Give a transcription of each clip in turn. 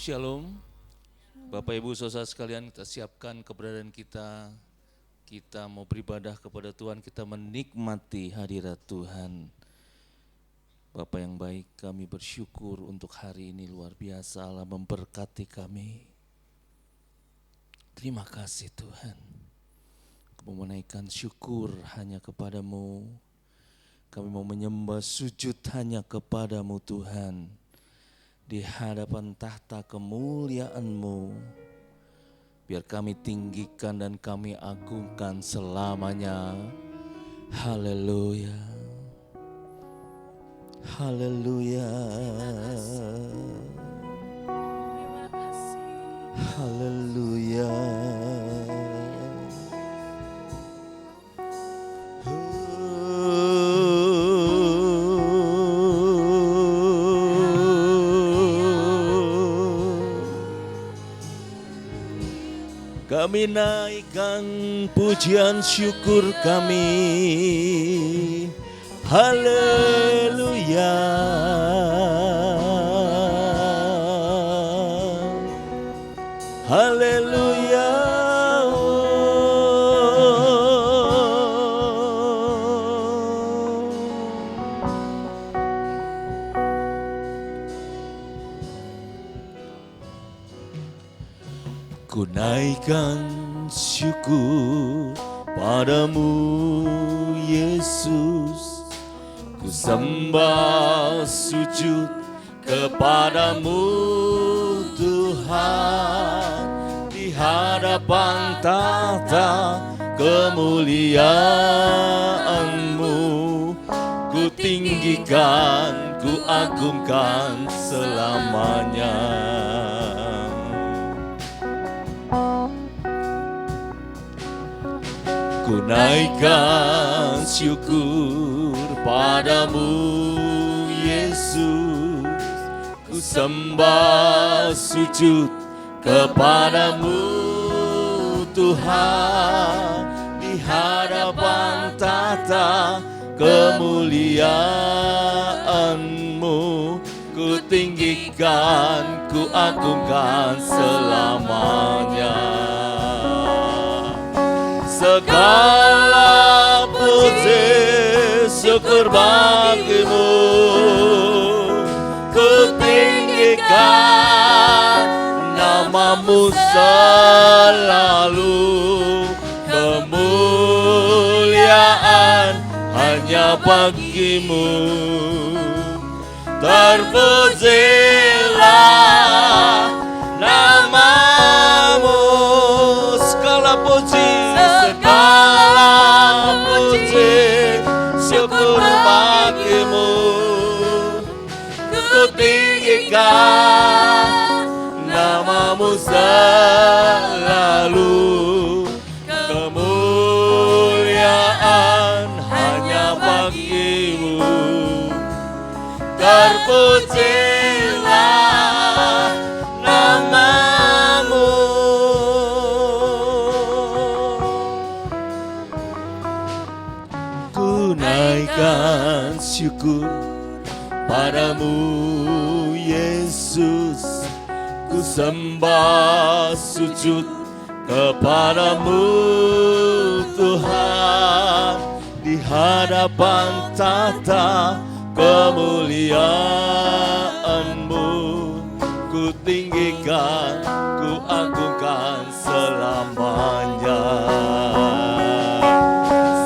Shalom, Bapak Ibu Saudara sekalian, kita siapkan keberadaan kita. Kita mau beribadah kepada Tuhan, kita menikmati hadirat Tuhan. Bapak yang baik, kami bersyukur untuk hari ini, luar biasa Allah memberkati kami. Terima kasih Tuhan. Kami menaikkan syukur hanya kepadamu. Kami mau menyembah sujud hanya kepadamu Tuhan. Di hadapan tahta kemuliaan-Mu, biar kami tinggikan dan kami agungkan selamanya. Haleluya, haleluya, haleluya. Kami naikkan pujian syukur kami. Haleluya. Haleluya. Ku naikkan syukur padamu Yesus, ku sembah sujud kepadamu Tuhan. Di hadapan tahta kemuliaan-Mu, ku tinggikan, ku agungkan selamanya. Ku naikkan syukur padamu Yesus, ku sembah sujud kepadamu Tuhan. Di hadapan tahta kemuliaan-Mu, ku tinggikan, ku agungkan selamanya. Segala puji syukur bagimu, ku tinggikan namamu selalu. Kemuliaan hanya bagimu, terpujilah namamu. Segala puji, segala puji syukur bagimu, ku tinggikan namamu selalu. Kemuliaan hanya bagimu, terpujilah namamu. Ku naikkan syukur padamu Yesus, ku sembah sujud kepadamu Tuhan. Di hadapan tahta kemuliaan-Mu, ku tinggikan, ku agungkan selamanya.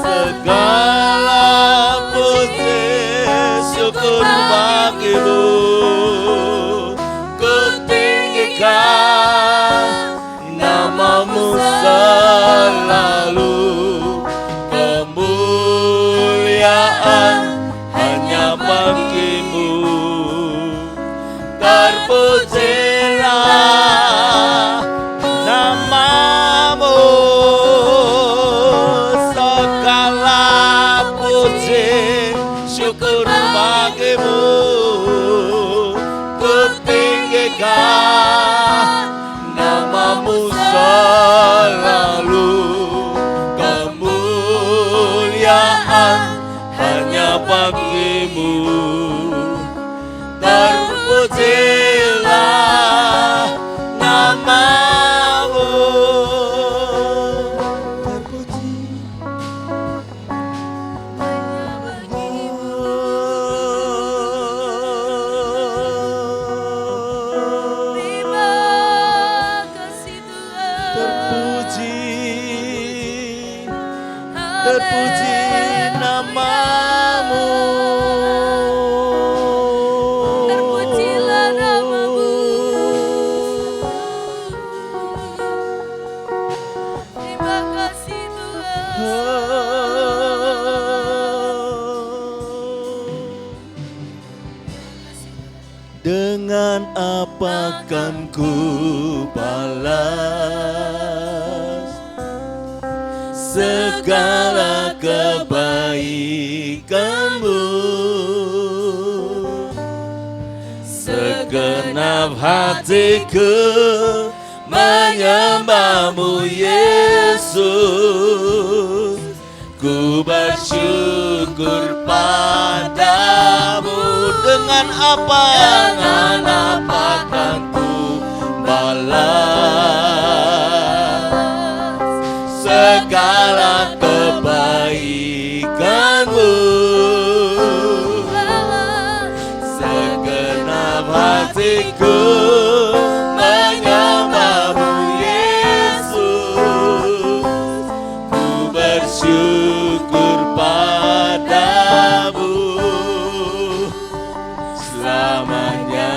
Segala puji syukur bagimu, ku tinggikan namamu selalu. Kemuliaan hanya bagimu, terpujilah namamu. Segala puji syukur bagimu, ku tinggikan namamu selalu. terpuji namamu. Terpujilah namamu. Terima kasih Tuhan. Dengan apa kan ku balas segala kebaikanmu? Segenap hatiku menyembahmu Yesus, ku bersyukur padamu. Dengan apa kan ku balas segala kebaikanmu? Segenap hatiku menyembahmu Yesus, ku bersyukur padamu selamanya.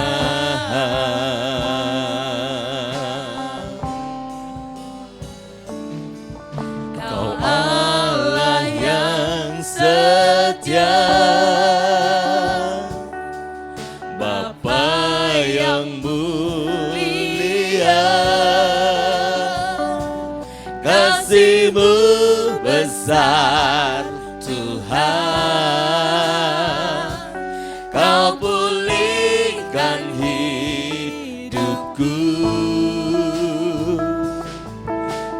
Kau Allah yang setia, Bapa yang mulia, kasih-Mu besar Tuhan. Kau pulihkan hidupku,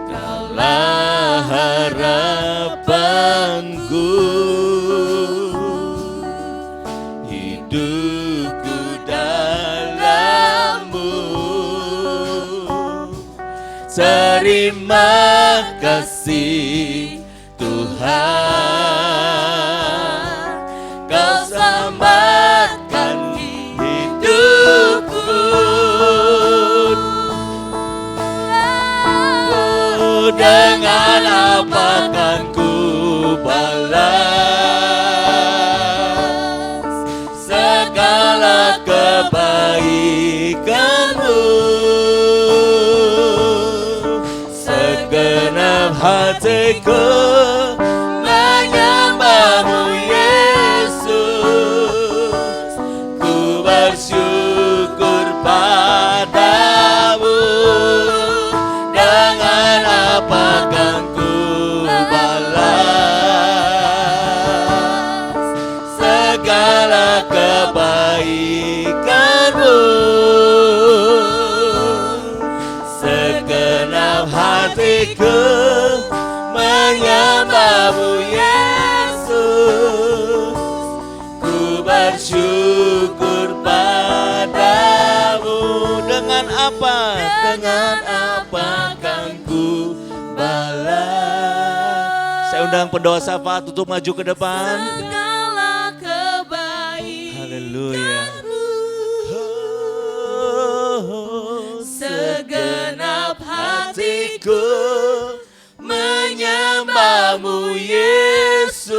Kaulah harapanku, hidupku dalam-Mu. Terima kasih Tuhan, Kau selamatkan hidupku. Dengan apa kan ku balas segala kebaikanmu? Segenap hatiku menyembahmu Yesus, ku bersyukur padamu. Dengan apa kan ku balas segala kebaikanmu? Segenap hatiku menyembahmu Yesus, ku bersyukur padamu. Dengan apa kan ku balas? Saya undang pendoa syafaat untuk maju ke depan. Segala kebaikan. Haleluya. Segenap Hatiku menyembahmu Yesus,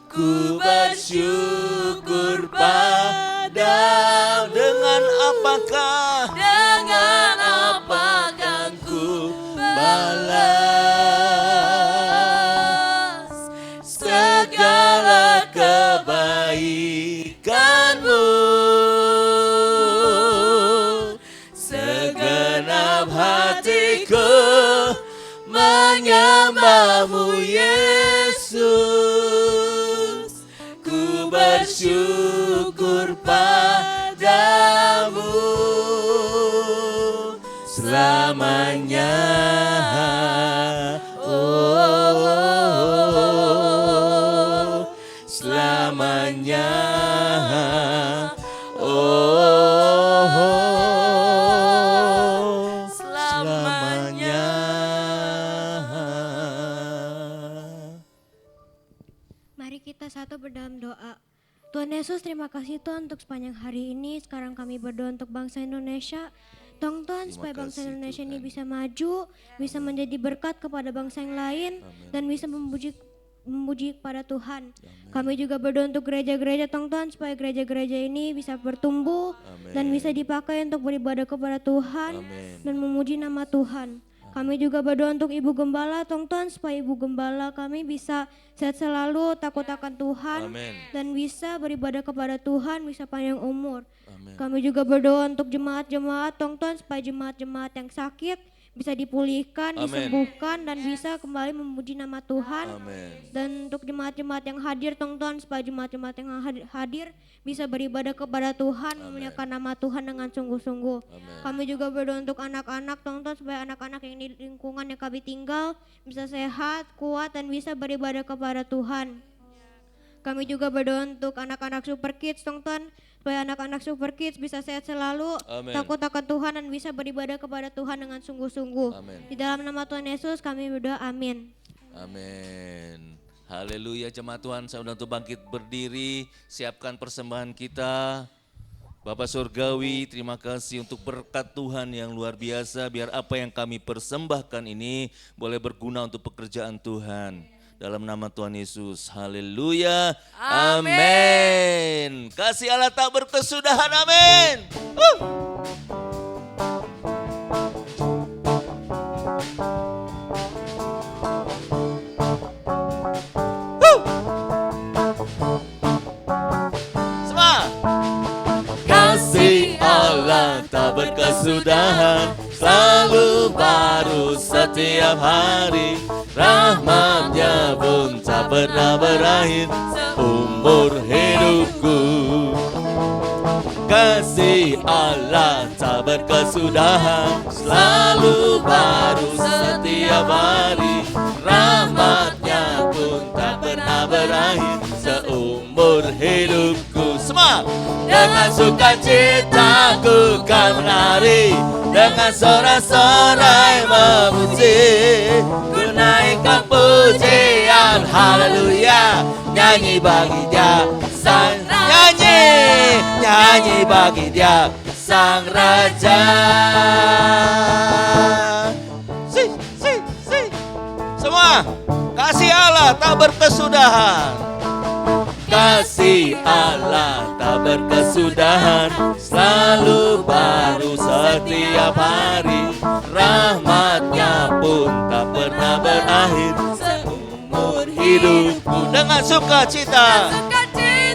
ku bersyukur padamu. Dengan apakah kan ku balas segala kebaikanmu? Segenap hatiku menyembahmu Yesus, ku bersyukur padamu selamanya. Oh, selamanya. Oh, selamanya. Mari kita satu berdalam doa. Tuhan Yesus, terima kasih Tuhan untuk sepanjang hari ini. Sekarang kami berdoa untuk bangsa Indonesia. Tuhan, supaya bangsa Indonesia ini bisa maju, bisa menjadi berkat kepada bangsa yang lain, dan bisa memuji kepada Tuhan. Kami juga berdoa untuk gereja-gereja Tuhan, supaya gereja-gereja ini bisa bertumbuh dan bisa dipakai untuk beribadah kepada Tuhan dan memuji nama Tuhan. Kami juga berdoa untuk Ibu Gembala Tuhan, supaya Ibu Gembala kami bisa sehat selalu, takut akan Tuhan, dan bisa beribadah kepada Tuhan, bisa panjang umur. Kami juga berdoa untuk jemaat-jemaat Tuhan, supaya jemaat-jemaat yang sakit bisa dipulihkan, disembuhkan, dan bisa kembali memuji nama Tuhan. Dan untuk jemaat-jemaat yang hadir Tuhan, supaya jemaat-jemaat yang hadir bisa beribadah kepada Tuhan, memuliakan nama Tuhan dengan sungguh-sungguh. Kami juga berdoa untuk anak-anak Tuhan, supaya anak-anak yang di lingkungan yang kami tinggal bisa sehat, kuat, dan bisa beribadah kepada Tuhan. Kami juga berdoa untuk anak-anak Super Kids Tuhan, supaya anak-anak Super Kids bisa sehat selalu, takut akan Tuhan, dan bisa beribadah kepada Tuhan dengan sungguh-sungguh. Di dalam nama Tuhan Yesus kami berdoa, amin. Amin. Haleluya, jemaat Tuhan, saya undang untuk bangkit berdiri, siapkan persembahan kita. Bapak Surgawi, terima kasih untuk berkat Tuhan yang luar biasa, biar apa yang kami persembahkan ini boleh berguna untuk pekerjaan Tuhan. Dalam nama Tuhan Yesus, haleluya, amin. Kasih Allah tak berkesudahan, amin. Kasih Allah tak berkesudahan, selalu baru setiap hari. Rahmatnya pun tak pernah berakhir umur hidupku. Kasih Allah tak berkesudahan, selalu baru setiap hari. Rahmatnya pun tak pernah berakhir seumur hidupku. Semua dengan sukacita ku kan menari, dengan sorak-sorai memuji, ku naikkan pujian, haleluya. Nyanyi bagi Dia sang nyanyi bagi Dia sang Raja. Semua kasih Allah tak berkesudahan. Kasih Allah tak berkesudahan, selalu baru setiap hari. Rahmatnya pun tak pernah berakhir seumur hidupku. Dengan sukacita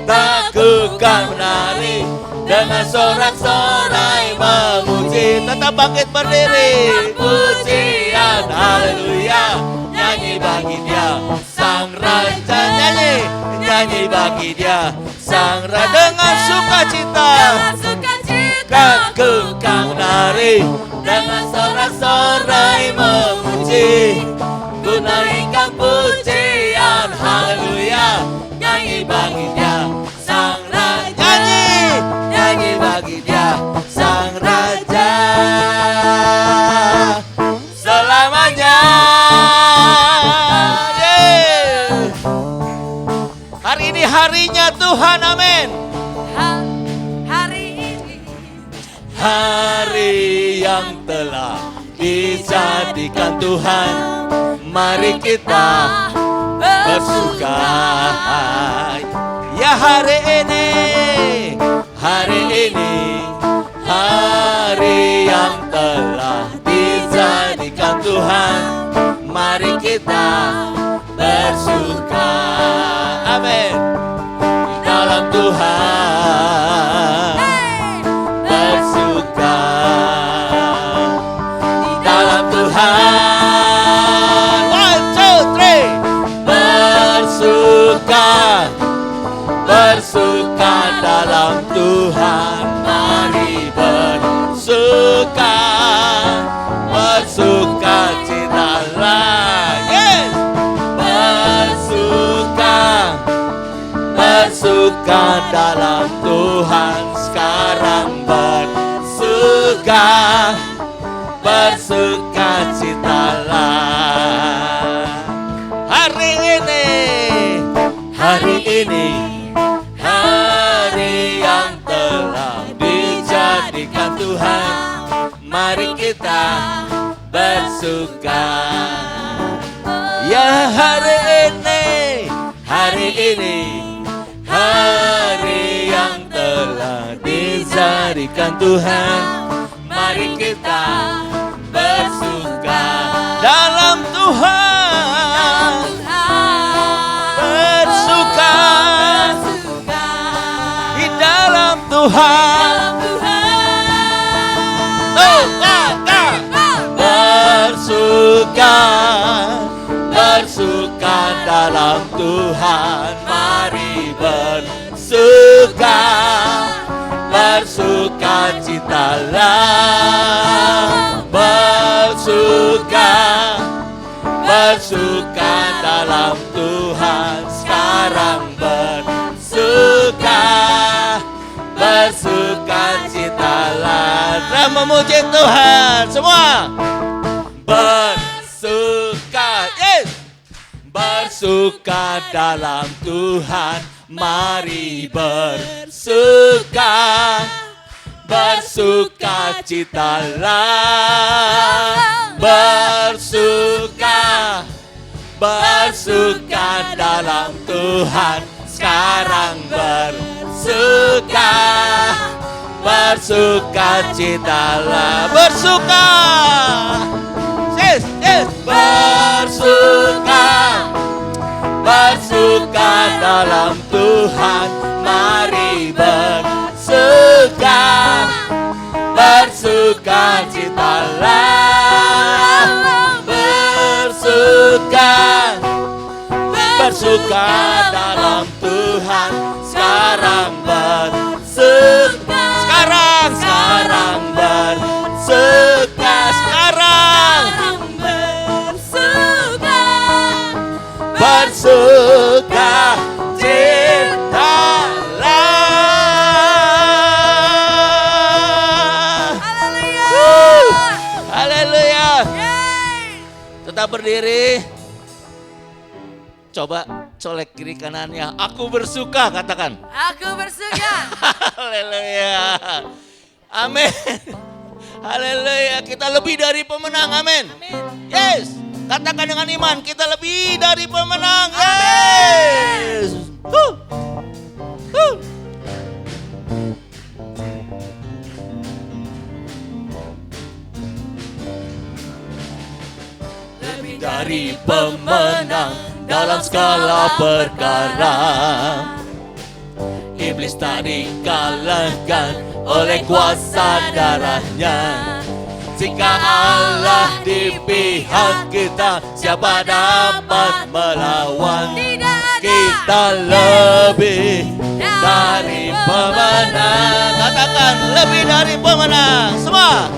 aku kan menari, dengan sorak-sorai memuji. Tetap bangkit berdiri, pujian, haleluya. Nyanyi bagi Dia sang Raja, nyanyi bagi Dia sang Raja. Dengan sukacita aku kan menari, dengan sorak-sorai memuji, ku naikkan pujian, haleluya. Nyanyi bagi Dia sang Raja, nyanyi bagi Dia sang Raja selamanya. Hari ini harinya Tuhan, amin. Hari ini hari yang telah dijadikan Tuhan, mari kita bersuka. Ya hari ini hari yang telah dijadikan Tuhan, mari kita bersuka, amin. Di dalam Tuhan bersuka, di dalam Tuhan. 1, 2, 3 bersuka dalam Tuhan, mari bersuka citalah, yes. Bersuka dalam Tuhan, sekarang bersuka citalah. Hari ini hari yang telah dijadikan Tuhan, mari kita bersuka. Ya hari ini, hari yang telah dijadikan Tuhan, mari kita bersuka dalam Tuhan, bersuka di dalam Tuhan, bersuka dalam Tuhan, mari bersuka, bersuka citalah, bersuka dalam Tuhan, sekarang bersuka citalah, dan memuji Tuhan semua. Bersuka, yes, bersuka dalam Tuhan, mari bersuka, bersuka citalah, bersuka dalam Tuhan, sekarang bersuka citalah, bersuka, yes, yes, bersuka dalam Tuhan, mari bersuka, bersuka citalah, bersuka dalam Tuhan, sekarang bersuka, sekarang bersuka, bersuka citalah. Haleluya. Tetap berdiri. Coba colek kiri kanannya. Aku bersuka, katakan. Aku bersuka. Haleluya. Amin. Haleluya. Kita lebih dari pemenang. Amin. Yes. Katakan dengan iman, kita lebih dari pemenang. Yes. Lebih dari pemenang dalam segala perkara. Iblis tak dikalahkan oleh kuasa darahnya. Jika Allah di pihak kita, siapa dapat melawan? Kita lebih dari pemenang. Katakan lebih dari pemenang. Semua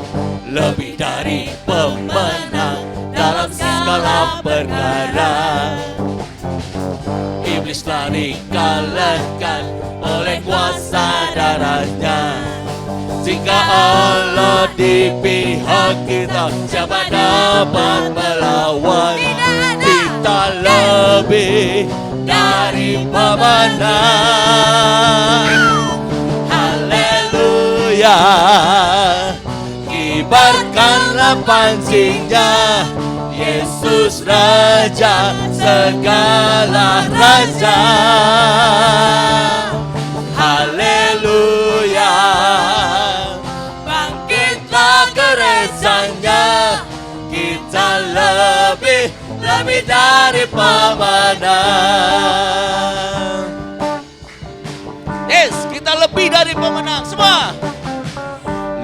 lebih dari pemenang dalam segala perkara. Iblis telah dikalahkan oleh kuasa darahnya. Jika Allah di pihak kita, siapa dapat melawan? Kita lebih dari pemenang. Haleluya. Kibarkanlah pancingnya, Yesus Raja segala raja. Haleluya. Bangkitlah gerejanya, kita lebih dari pemenang. Yes, kita lebih dari pemenang semua.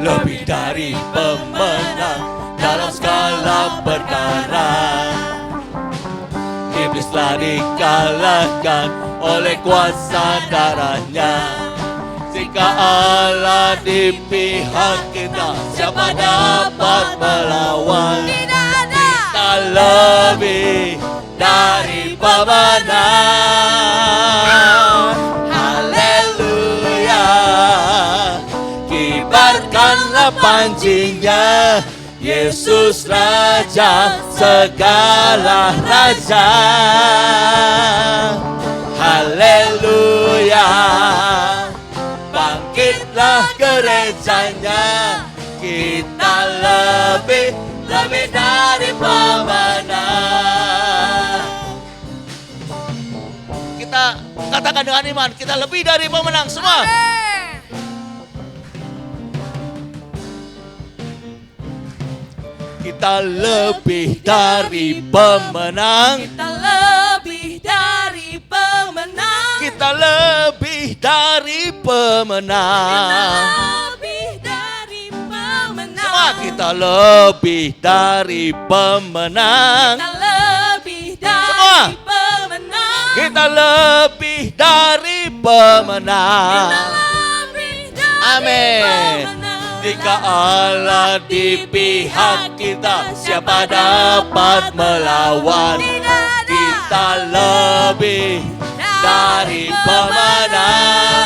Lebih dari pemenang dalam segala perkara. Iblis telah dikalahkan oleh kuasa darahnya. Jika Allah di pihak kita, siapa dapat melawan? Kita lebih dari pemenang. Haleluya. Kibarkanlah pancingnya, Yesus Raja segala raja. Haleluya. Bangkitlah gerejanya, kita lebih dari pemenang. Kita katakan dengan iman, kita lebih dari pemenang semua. Kita lebih dari pemenang. Kita lebih dari pemenang. Kita lebih dari pemenang. Lebih dari pemenang. Semua kita lebih dari pemenang. Kita lebih dari Semua. pemenang. Kita lebih dari pemenang. Kita lebih dari Amin. pemenang. Jika Allah di pihak kita, siapa dapat melawan? Kita lebih dari pemenang.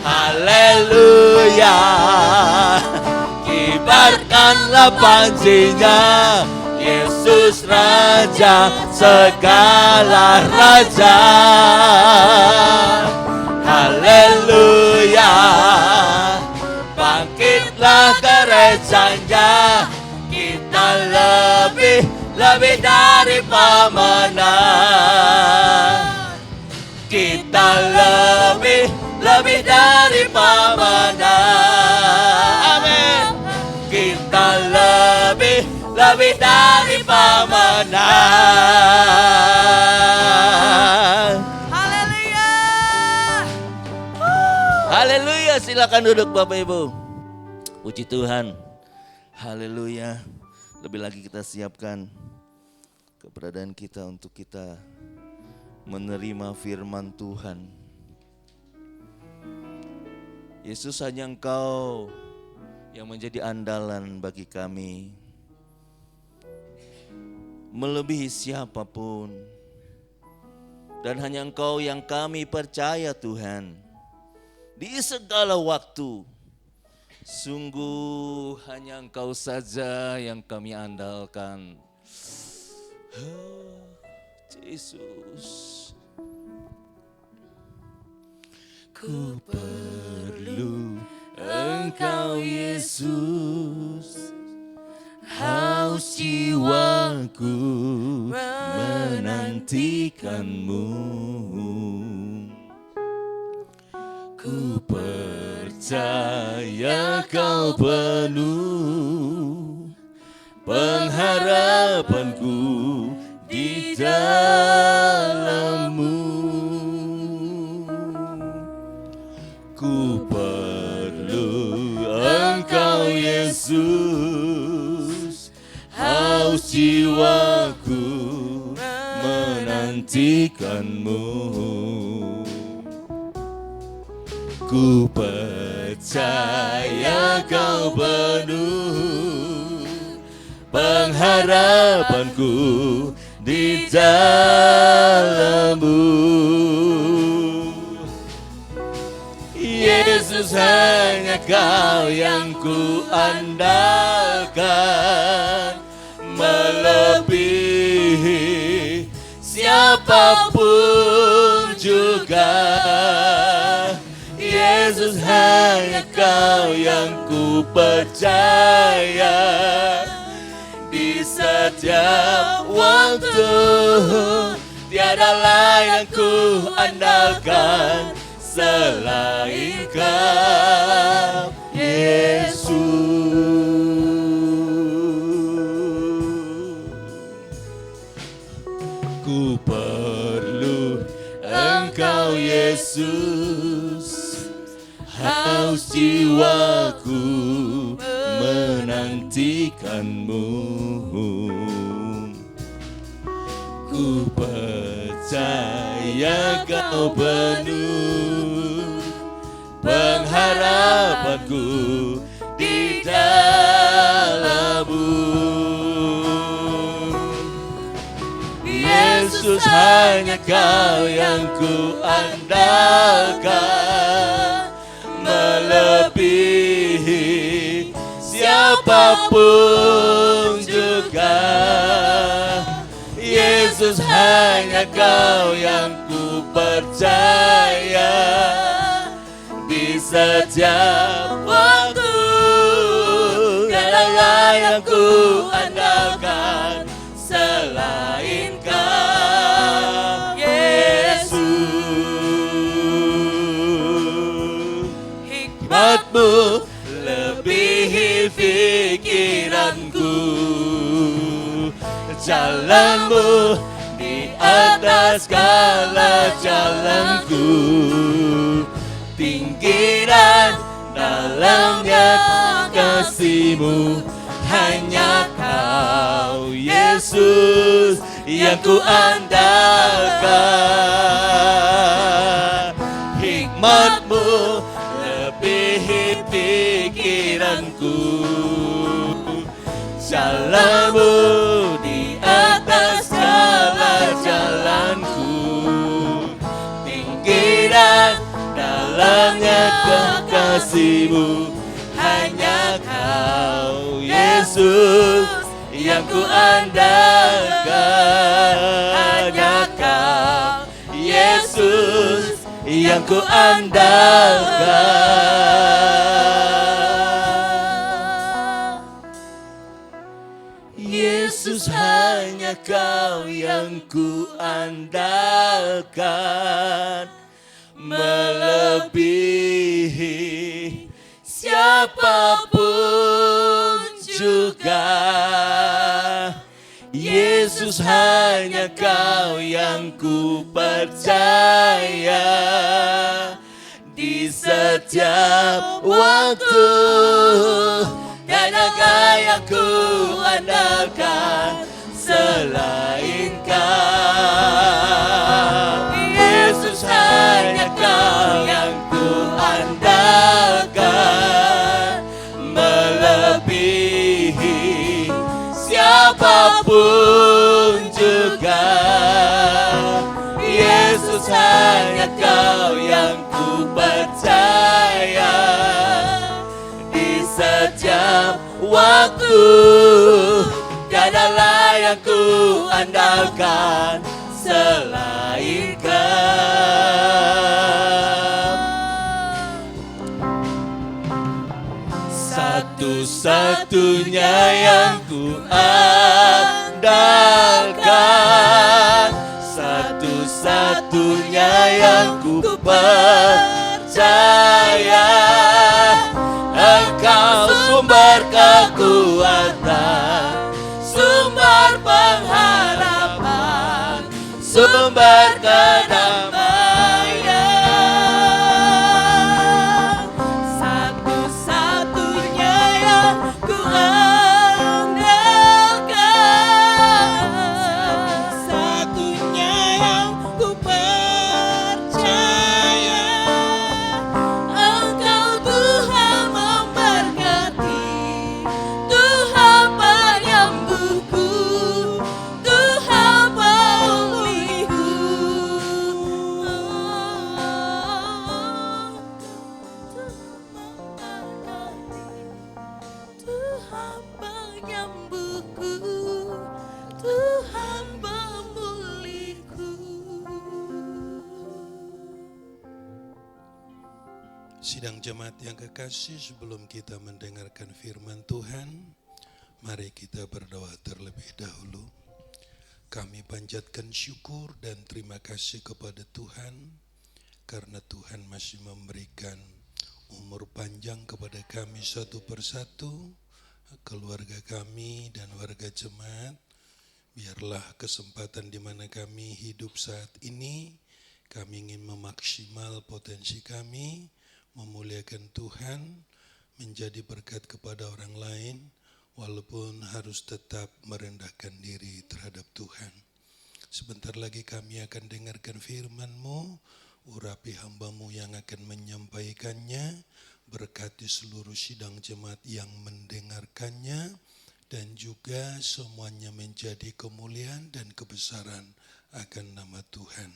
Haleluya. Kibarkanlah panjinya, Yesus Raja segala raja. Haleluya. Bangkitlah gerejanya, kita lebih dari pemenang. Kita lebih dari pemenang. Amin. Kita lebih dari pemenang. Haleluya. Haleluya, silakan duduk Bapak Ibu. Puji Tuhan. Haleluya. Lebih lagi kita siapkan keberadaan kita untuk kita menerima firman Tuhan. Yesus, hanya Engkau yang menjadi andalan bagi kami. Melebihi siapapun. Dan hanya Engkau yang kami percaya Tuhan. Di segala waktu. Sungguh hanya Engkau saja yang kami andalkan. Yesus. Ku perlu Engkau Yesus. Haus jiwaku menantikanmu. Ku percaya Kau penuh pengharapanku di dalam-Mu. Ku perlu Engkau Yesus, haus jiwaku menantikan-Mu. Ku percaya Kau penuh pengharapanku di dalam-Mu. Yesus, hanya Kau yang ku andalkan, melebihi siapapun juga. Yesus, hanya Kau yang ku percaya, di setiap waktu tiada lain yang ku andalkan selain Kau, Yesus. Ku perlu Engkau Yesus, haus jiwaku menantikan-Mu. Ku percaya Kau penuh pengharapanku di dalam-Mu. Yesus, hanya Kau yang ku andalkan, melebihi siapapun juga. Yesus, hanya Kau yang ku percaya, di setiap waktu yang ku andalkan selain Kau, Yesus. Hikmat-Mu lebihi pikiranku, jalan-Mu di atas segala jalanku, tinggi dan dalamnya kasih-Mu, hanya Kau Yesus yang ku andalkan. Hikmat-Mu lebihi pikiranku, jalan-Mu di atas segala jalanku, tinggi dan dalamnya kekasih-Mu, hanya Kau Yesus yang ku andalkan. Hanya Kau Yesus yang ku andalkan. Yesus, hanya Kau yang ku andalkan, melebihi siapapun juga. Yesus, hanya Kau yang ku percaya, di setiap waktu tiada yang ku andalkan selain Kau. Yesus, hanya Kau yang ku andalkan, melebihi siapapun juga. Yesus, hanya Kau yang ku percaya, di setiap waktu tiada yang ku andalkan selain Kau. Satu-satunya yang ku andalkan, satu-satunya yang ku percaya, Engkau sumber kekuatan, sumber pengharapan, sumber kedamaian. Satu-satunya yang ku andalkan, satunya yang ku percaya, Engkau Tuhan memberkati, Tuhan penyembuhku, Tuhan pemulihku. Tuhan penyembuhku, Tuhan pemulihku. Sidang jemaat yang kekasih, sebelum kita mendengarkan firman Tuhan, mari kita berdoa terlebih dahulu. Kami panjatkan syukur dan terima kasih kepada Tuhan, karena Tuhan masih memberikan umur panjang kepada kami satu persatu, keluarga kami dan warga jemaat. Biarlah kesempatan di mana kami hidup saat ini, kami ingin memaksimal potensi kami, memuliakan Tuhan, menjadi berkat kepada orang lain, walaupun harus tetap merendahkan diri terhadap Tuhan. Sebentar lagi kami akan dengarkan firman-Mu, urapi hamba-Mu yang akan menyampaikannya, berkati seluruh sidang jemaat yang mendengarkannya, dan juga semuanya menjadi kemuliaan dan kebesaran akan nama Tuhan.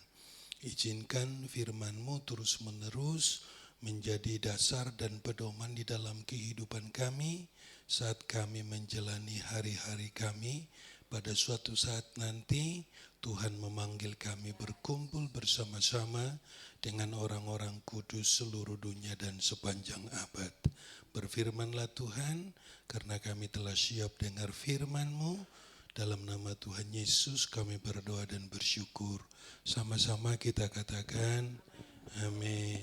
Izinkan firman-Mu terus menerus menjadi dasar dan pedoman di dalam kehidupan kami saat kami menjalani hari-hari kami. Pada suatu saat nanti Tuhan memanggil kami berkumpul bersama-sama dengan orang-orang kudus seluruh dunia dan sepanjang abad. Berfirmanlah Tuhan, karena kami telah siap dengar firman-Mu. Dalam nama Tuhan Yesus kami berdoa dan bersyukur. Sama-sama kita katakan, amin.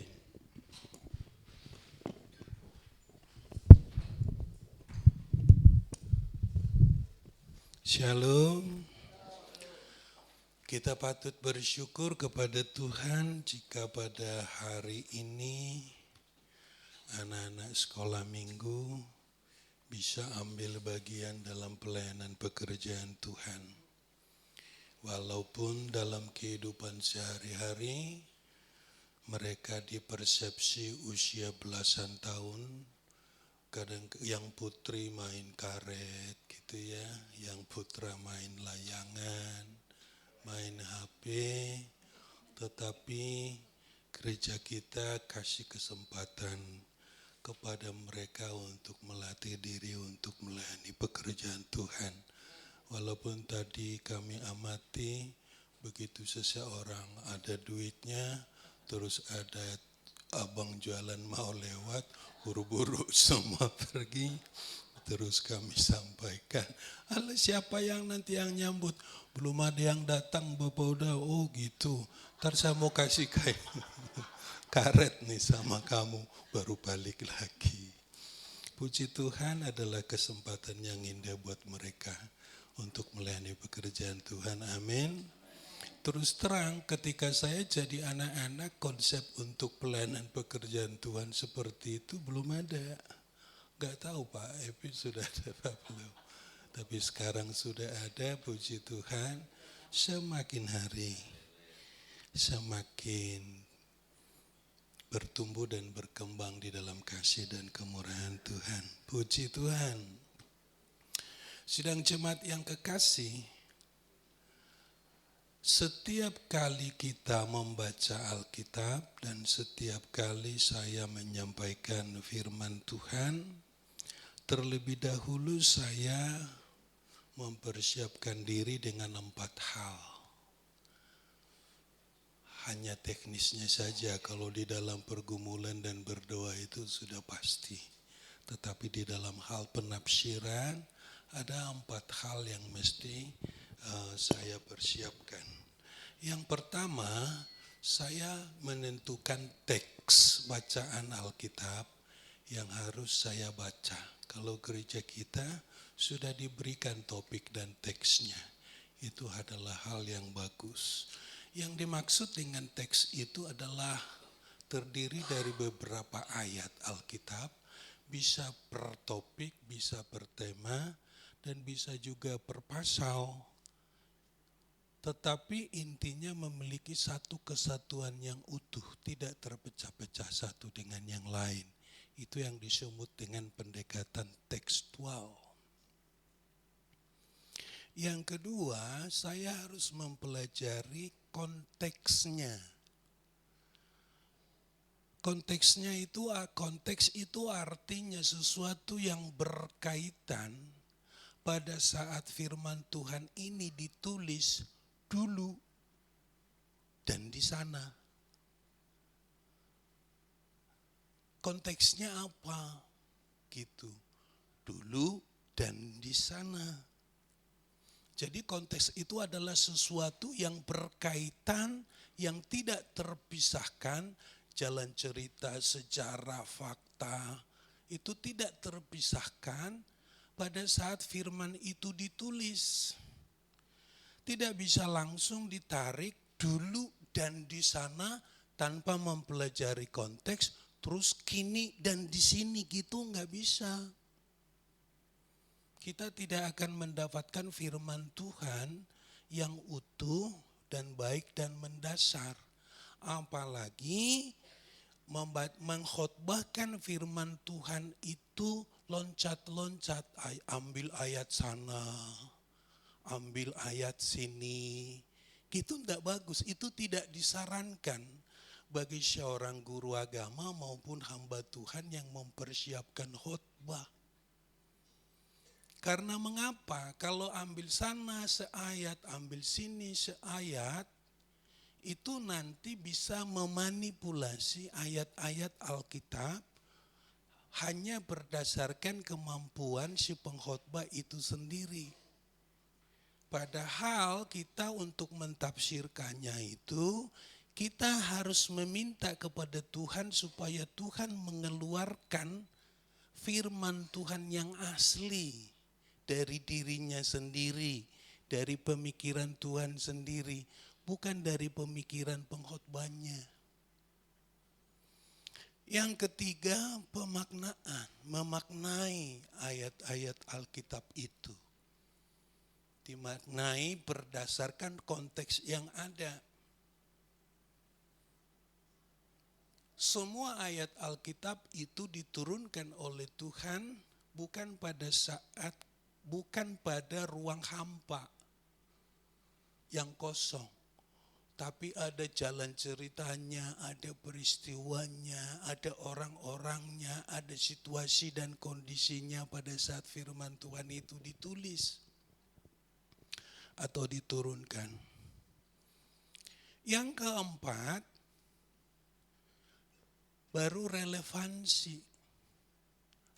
Shalom. Kita patut bersyukur kepada Tuhan jika pada hari ini anak-anak sekolah minggu bisa ambil bagian dalam pelayanan pekerjaan Tuhan. Walaupun dalam kehidupan sehari-hari mereka dipersepsi usia belasan tahun, kadang yang putri main karet gitu ya, yang putra main layangan, main HP, tetapi gereja kita kasih kesempatan kepada mereka untuk melatih diri untuk melayani pekerjaan Tuhan. Walaupun tadi kami amati begitu seseorang ada duitnya, terus ada abang jualan mau lewat, buru-buru semua pergi. Terus kami sampaikan, Allah siapa yang nanti yang nyambut? Belum ada yang datang Bapak udah, oh gitu. Ntar saya mau kasih karet nih sama kamu, baru balik lagi. Puji Tuhan adalah kesempatan yang indah buat mereka untuk melayani pekerjaan Tuhan, amin. Terus terang ketika saya jadi anak-anak konsep untuk pelayanan pekerjaan Tuhan seperti itu belum ada. Gak tahu Pak Epi sudah ada apa belum. Tapi sekarang sudah ada, puji Tuhan. Semakin hari semakin bertumbuh dan berkembang di dalam kasih dan kemurahan Tuhan. Puji Tuhan. Sidang jemaat yang kekasih, setiap kali kita membaca Alkitab dan setiap kali saya menyampaikan firman Tuhan, terlebih dahulu saya mempersiapkan diri dengan 4 hal. Hanya teknisnya saja, kalau di dalam pergumulan dan berdoa itu sudah pasti. Tetapi di dalam hal penafsiran ada 4 hal yang mesti saya persiapkan. Yang pertama, saya menentukan teks bacaan Alkitab yang harus saya baca. Kalau gereja kita sudah diberikan topik dan teksnya, itu adalah hal yang bagus. Yang dimaksud dengan teks itu adalah terdiri dari beberapa ayat Alkitab, bisa per topik, bisa per tema, dan bisa juga per pasal. Tetapi intinya memiliki satu kesatuan yang utuh, tidak terpecah-pecah satu dengan yang lain. Itu yang disebut dengan pendekatan tekstual. Yang kedua, saya harus mempelajari konteksnya. Konteks itu artinya sesuatu yang berkaitan pada saat firman Tuhan ini ditulis dulu dan di sana. Konteksnya apa? Gitu. Dulu dan di sana. Jadi konteks itu adalah sesuatu yang berkaitan, yang tidak terpisahkan. Jalan cerita, sejarah, fakta, itu tidak terpisahkan pada saat firman itu ditulis. Tidak bisa langsung ditarik dulu dan di sana tanpa mempelajari konteks. Terus kini dan di sini gitu nggak bisa. Kita tidak akan mendapatkan firman Tuhan yang utuh dan baik dan mendasar. Apalagi mengkhotbahkan firman Tuhan itu loncat-loncat, ambil ayat sana, ambil ayat sini. Gitu enggak bagus, itu tidak disarankan bagi seorang guru agama maupun hamba Tuhan yang mempersiapkan khotbah. Karena mengapa? Kalau ambil sana seayat, ambil sini seayat, itu nanti bisa memanipulasi ayat-ayat Alkitab hanya berdasarkan kemampuan si pengkhotbah itu sendiri. Padahal kita untuk mentafsirkannya itu kita harus meminta kepada Tuhan supaya Tuhan mengeluarkan firman Tuhan yang asli dari dirinya sendiri, dari pemikiran Tuhan sendiri, bukan dari pemikiran pengkhotbahnya. Yang ketiga, pemaknaan, memaknai ayat-ayat Alkitab itu. Dimaknai berdasarkan konteks yang ada. Semua ayat Alkitab itu diturunkan oleh Tuhan bukan pada ruang hampa yang kosong. Tapi ada jalan ceritanya, ada peristiwanya, ada orang-orangnya, ada situasi dan kondisinya pada saat firman Tuhan itu ditulis atau diturunkan. Yang keempat, baru relevansi,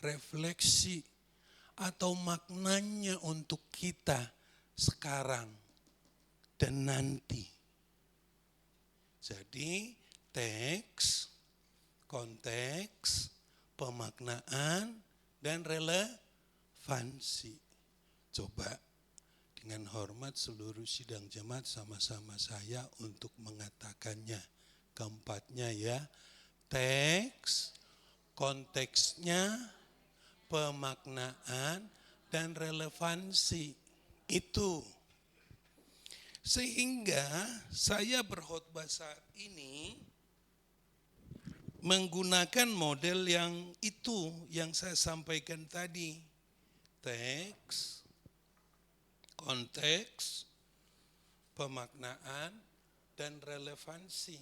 refleksi, atau maknanya untuk kita sekarang dan nanti. Jadi teks, konteks, pemaknaan, dan relevansi. Coba dengan hormat seluruh sidang jemaat sama-sama saya untuk mengatakannya. Keempatnya ya, teks, konteksnya, pemaknaan, dan relevansi. Itu. Sehingga saya berkhotbah saat ini menggunakan model yang itu yang saya sampaikan tadi. Teks, konteks, pemaknaan, dan relevansi.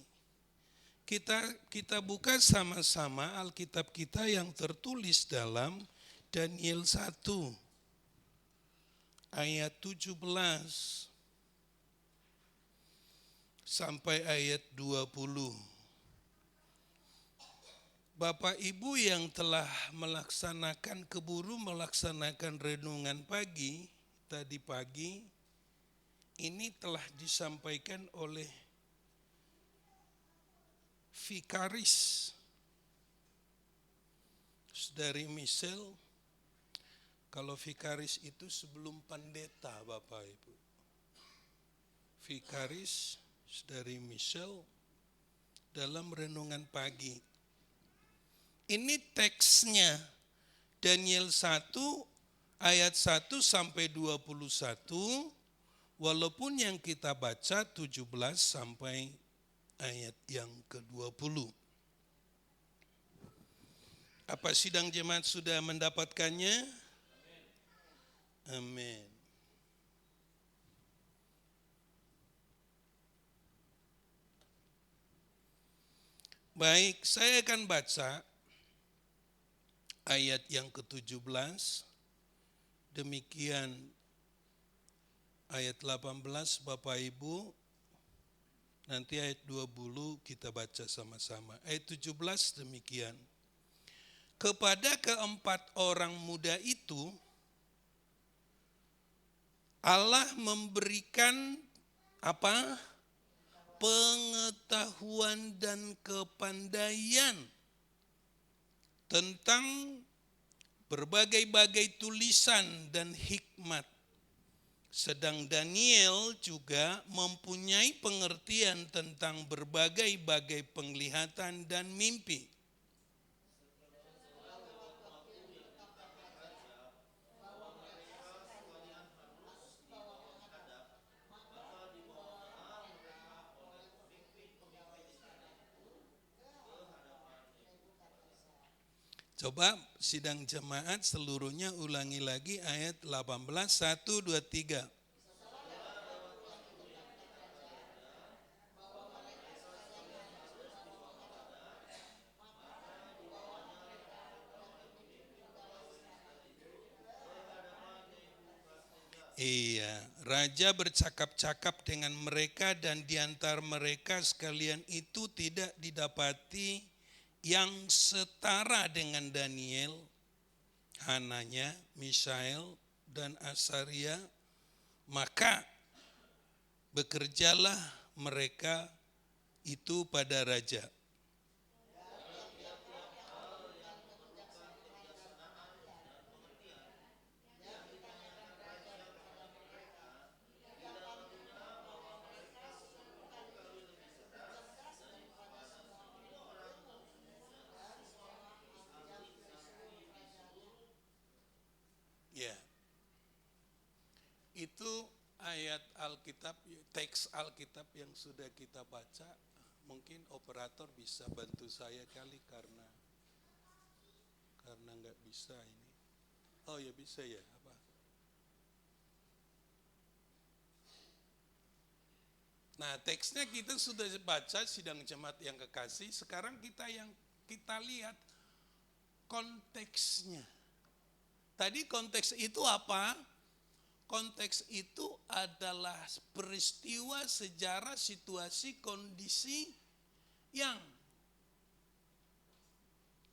Kita buka sama-sama Alkitab kita yang tertulis dalam Daniel 1 ayat 17 sampai ayat 20. Bapak Ibu yang telah keburu melaksanakan renungan pagi, tadi pagi, ini telah disampaikan oleh Vikaris, Saudari Michelle. Kalau Vikaris itu sebelum pendeta Bapak Ibu. Vikaris Saudari Michelle dalam renungan pagi. Ini teksnya Daniel 1 ayat 1 sampai 21, walaupun yang kita baca 17 sampai ayat yang ke-20. Apa sidang jemaat sudah mendapatkannya? Amin. Baik, saya akan baca ayat yang ke-17, demikian ayat 18 Bapak Ibu, nanti ayat 20 kita baca sama-sama. Ayat 17 demikian. Kepada keempat orang muda itu, Allah memberikan apa? Pengetahuan dan kepandaian tentang berbagai-bagai tulisan dan hikmat. Sedang Daniel juga mempunyai pengertian tentang berbagai-bagai penglihatan dan mimpi. Coba sidang jemaat seluruhnya ulangi lagi ayat 18, 1, 2, 3. Iya, raja bercakap-cakap dengan mereka dan di antara mereka sekalian itu tidak didapati yang setara dengan Daniel, Hananya, Mishael, dan Asaria, maka bekerjalah mereka itu pada raja. Ya, itu ayat Alkitab, teks Alkitab yang sudah kita baca. Mungkin operator bisa bantu saya kali karena nggak bisa ini. Oh ya bisa ya, apa? Nah, teksnya kita sudah baca, sidang jemaat yang kekasih. Sekarang kita lihat konteksnya. Tadi konteks itu apa? Konteks itu adalah peristiwa, sejarah, situasi, kondisi yang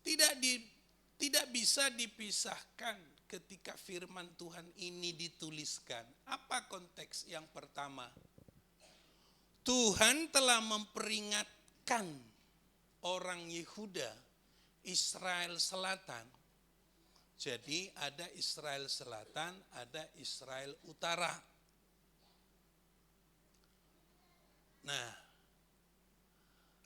tidak bisa dipisahkan ketika firman Tuhan ini dituliskan. Apa konteks yang pertama? Tuhan telah memperingatkan orang Yehuda, Israel Selatan. Jadi ada Israel Selatan, ada Israel Utara. Nah,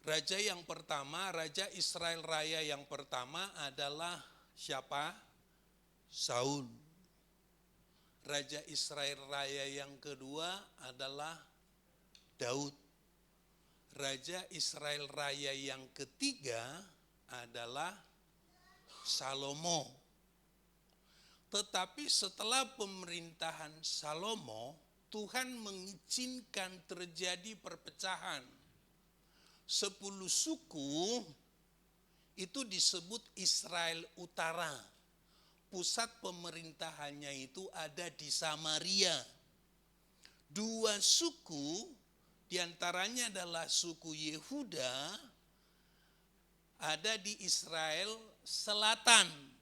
raja yang pertama, raja Israel Raya yang pertama adalah siapa? Saul. Raja Israel Raya yang kedua adalah Daud. Raja Israel Raya yang ketiga adalah Salomo. Tetapi setelah pemerintahan Salomo, Tuhan mengizinkan terjadi perpecahan. 10 suku itu disebut Israel Utara. Pusat pemerintahannya itu ada di Samaria. 2 suku, diantaranya adalah suku Yehuda, ada di Israel Selatan.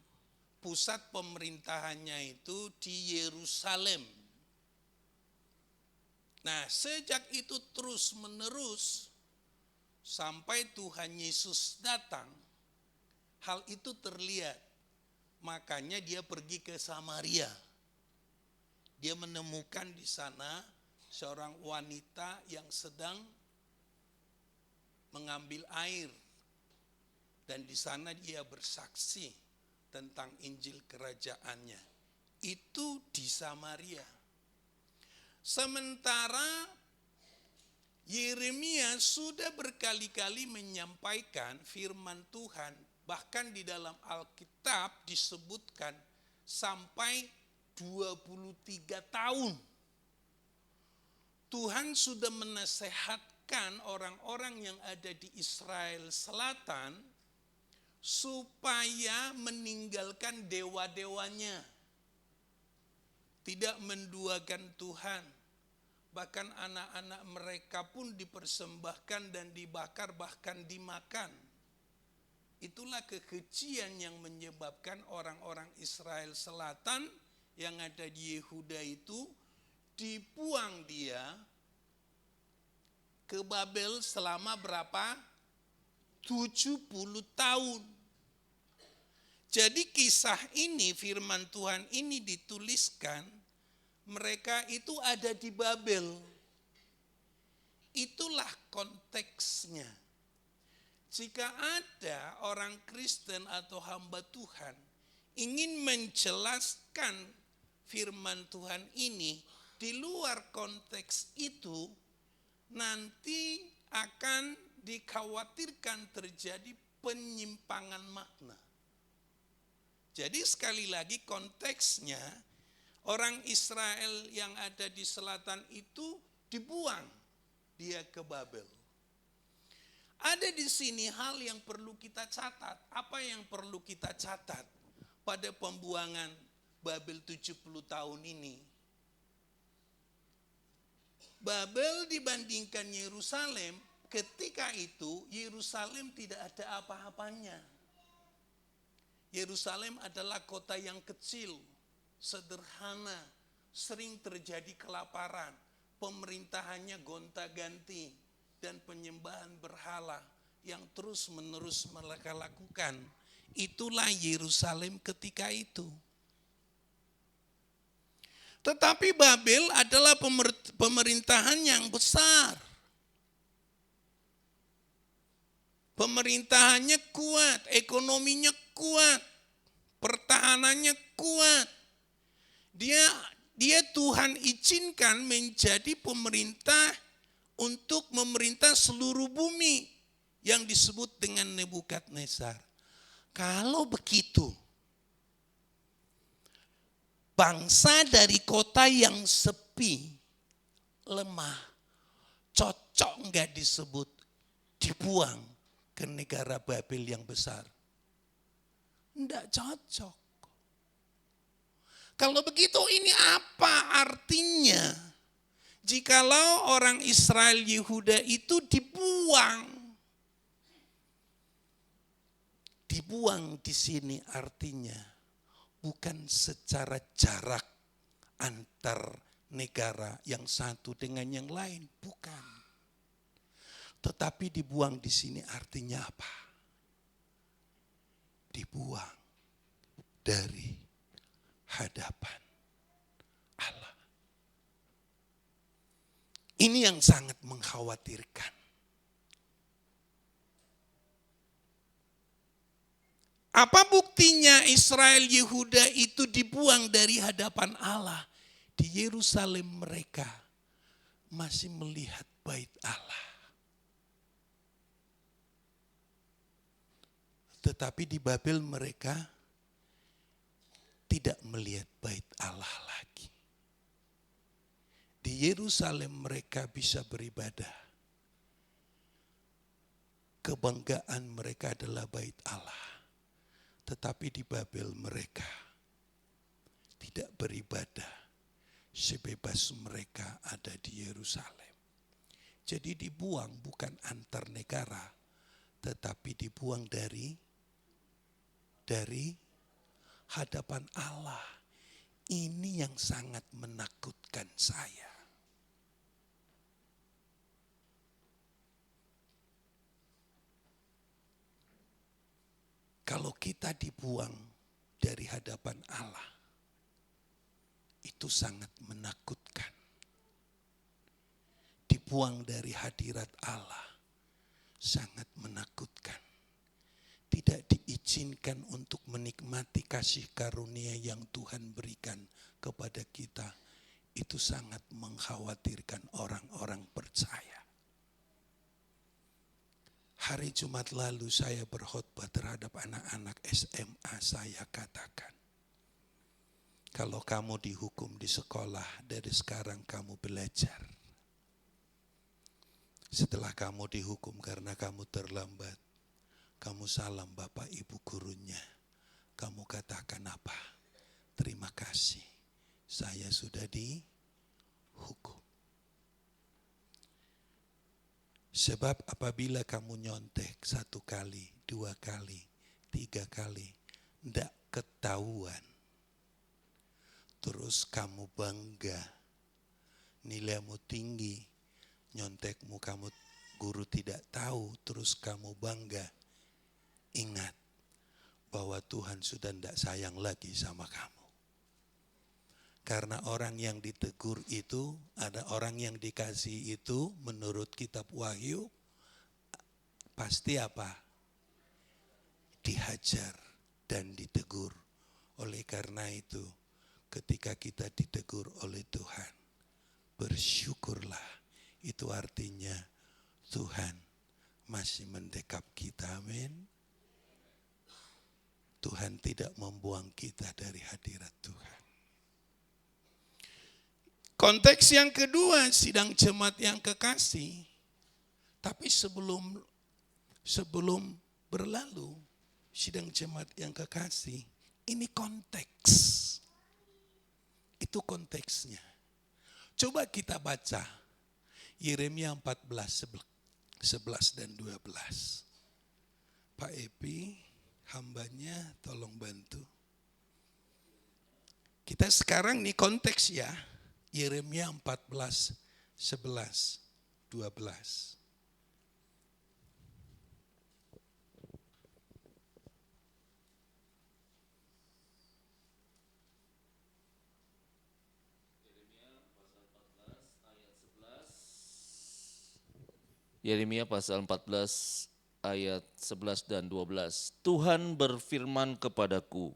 Pusat pemerintahannya itu di Yerusalem. Nah, sejak itu terus menerus sampai Tuhan Yesus datang, hal itu terlihat. Makanya dia pergi ke Samaria. Dia menemukan di sana seorang wanita yang sedang mengambil air. Dan di sana dia bersaksi tentang Injil kerajaannya. Itu di Samaria. Sementara Yeremia sudah berkali-kali menyampaikan firman Tuhan, bahkan di dalam Alkitab disebutkan sampai 23 tahun. Tuhan sudah menasehatkan orang-orang yang ada di Israel Selatan supaya meninggalkan dewa-dewanya. Tidak menduakan Tuhan. Bahkan anak-anak mereka pun dipersembahkan dan dibakar, bahkan dimakan. Itulah kekejian yang menyebabkan orang-orang Israel Selatan yang ada di Yehuda itu dibuang dia ke Babel selama berapa? 70 tahun. Jadi kisah ini, firman Tuhan ini dituliskan, mereka itu ada di Babel. Itulah konteksnya. Jika ada orang Kristen atau hamba Tuhan ingin menjelaskan firman Tuhan ini di luar konteks itu, nanti akan dikhawatirkan terjadi penyimpangan makna. Jadi sekali lagi konteksnya, orang Israel yang ada di selatan itu dibuang dia ke Babel. Ada di sini hal yang perlu kita catat. Apa yang perlu kita catat pada pembuangan Babel 70 tahun ini? Babel dibandingkan Yerusalem ketika itu Yerusalem tidak ada apa-apanya. Yerusalem adalah kota yang kecil, sederhana, sering terjadi kelaparan, pemerintahannya gonta-ganti, dan penyembahan berhala yang terus-menerus mereka lakukan. Itulah Yerusalem ketika itu. Tetapi Babel adalah pemerintahan yang besar. Pemerintahannya kuat, ekonominya kuat, pertahanannya kuat. Dia Tuhan izinkan menjadi pemerintah untuk memerintah seluruh bumi yang disebut dengan Nebukadnezar. Kalau begitu, bangsa dari kota yang sepi, lemah, cocok enggak disebut dibuang ke negara Babel yang besar? Enggak cocok. Kalau begitu ini apa artinya? Jikalau orang Israel Yehuda itu dibuang. Dibuang di sini artinya bukan secara jarak antar negara yang satu dengan yang lain, bukan. Tetapi dibuang di sini artinya apa? Dibuang dari hadapan Allah. Ini yang sangat mengkhawatirkan. Apa buktinya Israel Yehuda itu dibuang dari hadapan Allah? Di Yerusalem mereka masih melihat bait Allah. Tetapi di Babel mereka tidak melihat bait Allah lagi. Di Yerusalem mereka bisa beribadah. Kebanggaan mereka adalah bait Allah. Tetapi di Babel mereka tidak beribadah sebebas mereka ada di Yerusalem. Jadi dibuang bukan antar negara, tetapi dibuang dari hadapan Allah. Ini yang sangat menakutkan saya. Kalau kita dibuang dari hadapan Allah, itu sangat menakutkan. Dibuang dari hadirat Allah, sangat menakutkan. Tidak diizinkan untuk menikmati kasih karunia yang Tuhan berikan kepada kita. Itu sangat mengkhawatirkan orang-orang percaya. Hari Jumat lalu saya berkhotbah terhadap anak-anak SMA, saya katakan, kalau kamu dihukum di sekolah, dari sekarang kamu belajar. Setelah kamu dihukum karena kamu terlambat, kamu salam Bapak Ibu gurunya. Kamu katakan apa? Terima kasih, saya sudah dihukum. Sebab apabila kamu nyontek 1 kali, 2 kali, 3 kali, tidak ketahuan. Terus kamu bangga, nilaimu tinggi, nyontekmu kamu guru tidak tahu, terus kamu bangga. Ingat bahwa Tuhan sudah tidak sayang lagi sama kamu. Karena orang yang ditegur itu, ada orang yang dikasih itu menurut kitab Wahyu, pasti apa? Dihajar dan ditegur. Oleh karena itu, ketika kita ditegur oleh Tuhan, bersyukurlah. Itu artinya Tuhan masih mendekap kita, amin. Tuhan tidak membuang kita dari hadirat Tuhan. Konteks yang kedua, sidang jemaat yang kekasih. Tapi sebelum berlalu, sidang jemaat yang kekasih, ini konteks. Itu konteksnya. Coba kita baca Yeremia 14:11. 11 dan 12. Pak Epi, hambanya tolong bantu. Kita sekarang nih konteks ya, Yeremia 14, 11, 12. Yeremia pasal 14 ayat 11 dan 12. Tuhan berfirman kepadaku,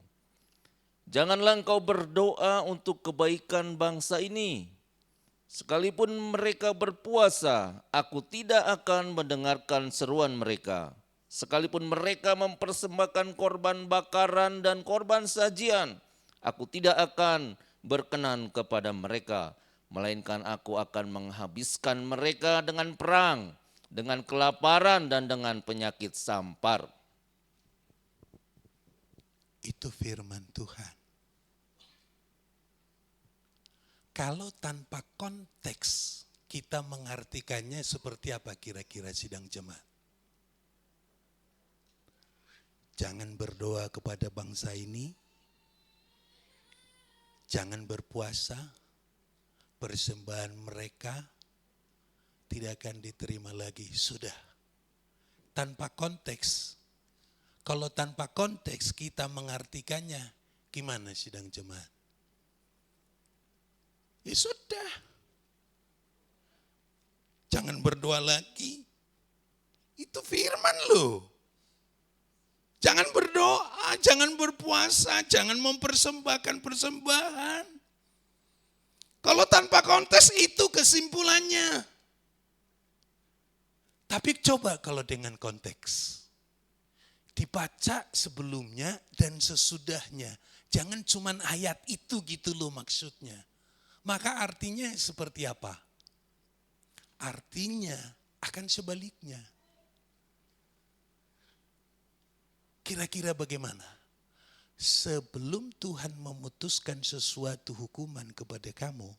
janganlah engkau berdoa untuk kebaikan bangsa ini. Sekalipun mereka berpuasa, aku tidak akan mendengarkan seruan mereka. Sekalipun mereka mempersembahkan korban bakaran dan korban sajian, aku tidak akan berkenan kepada mereka, melainkan aku akan menghabiskan mereka dengan perang, dengan kelaparan dan dengan penyakit sampar. Itu firman Tuhan. Kalau tanpa konteks kita mengartikannya seperti apa kira-kira sidang jemaat? Jangan berdoa kepada bangsa ini, jangan berpuasa, persembahan mereka tidak akan diterima lagi. Sudah. Tanpa konteks. Kalau tanpa konteks kita mengartikannya, gimana sidang jemaat? Ya sudah. Jangan berdoa lagi. Itu firman loh. Jangan berdoa, jangan berpuasa, jangan mempersembahkan persembahan. Kalau tanpa konteks itu kesimpulannya. Tapi coba kalau dengan konteks. Dibaca sebelumnya dan sesudahnya. Jangan cuman ayat itu gitu loh maksudnya. Maka artinya seperti apa? Artinya akan sebaliknya. Kira-kira bagaimana? Sebelum Tuhan memutuskan sesuatu hukuman kepada kamu,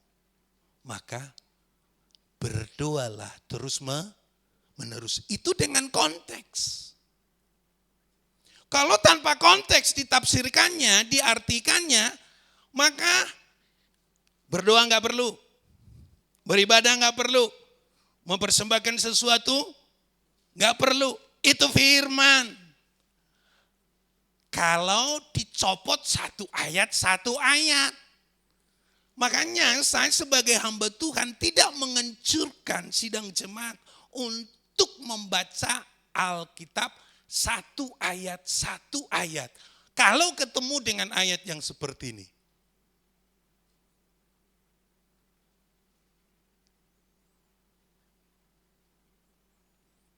maka berdoalah terus menerus. Itu dengan konteks. Kalau tanpa konteks ditafsirkannya, diartikannya, maka berdoa nggak perlu, beribadah nggak perlu, mempersembahkan sesuatu nggak perlu. Itu firman. Kalau dicopot satu ayat, makanya saya sebagai hamba Tuhan tidak menganjurkan sidang jemaat untuk membaca Alkitab satu ayat. Kalau ketemu dengan ayat yang seperti ini.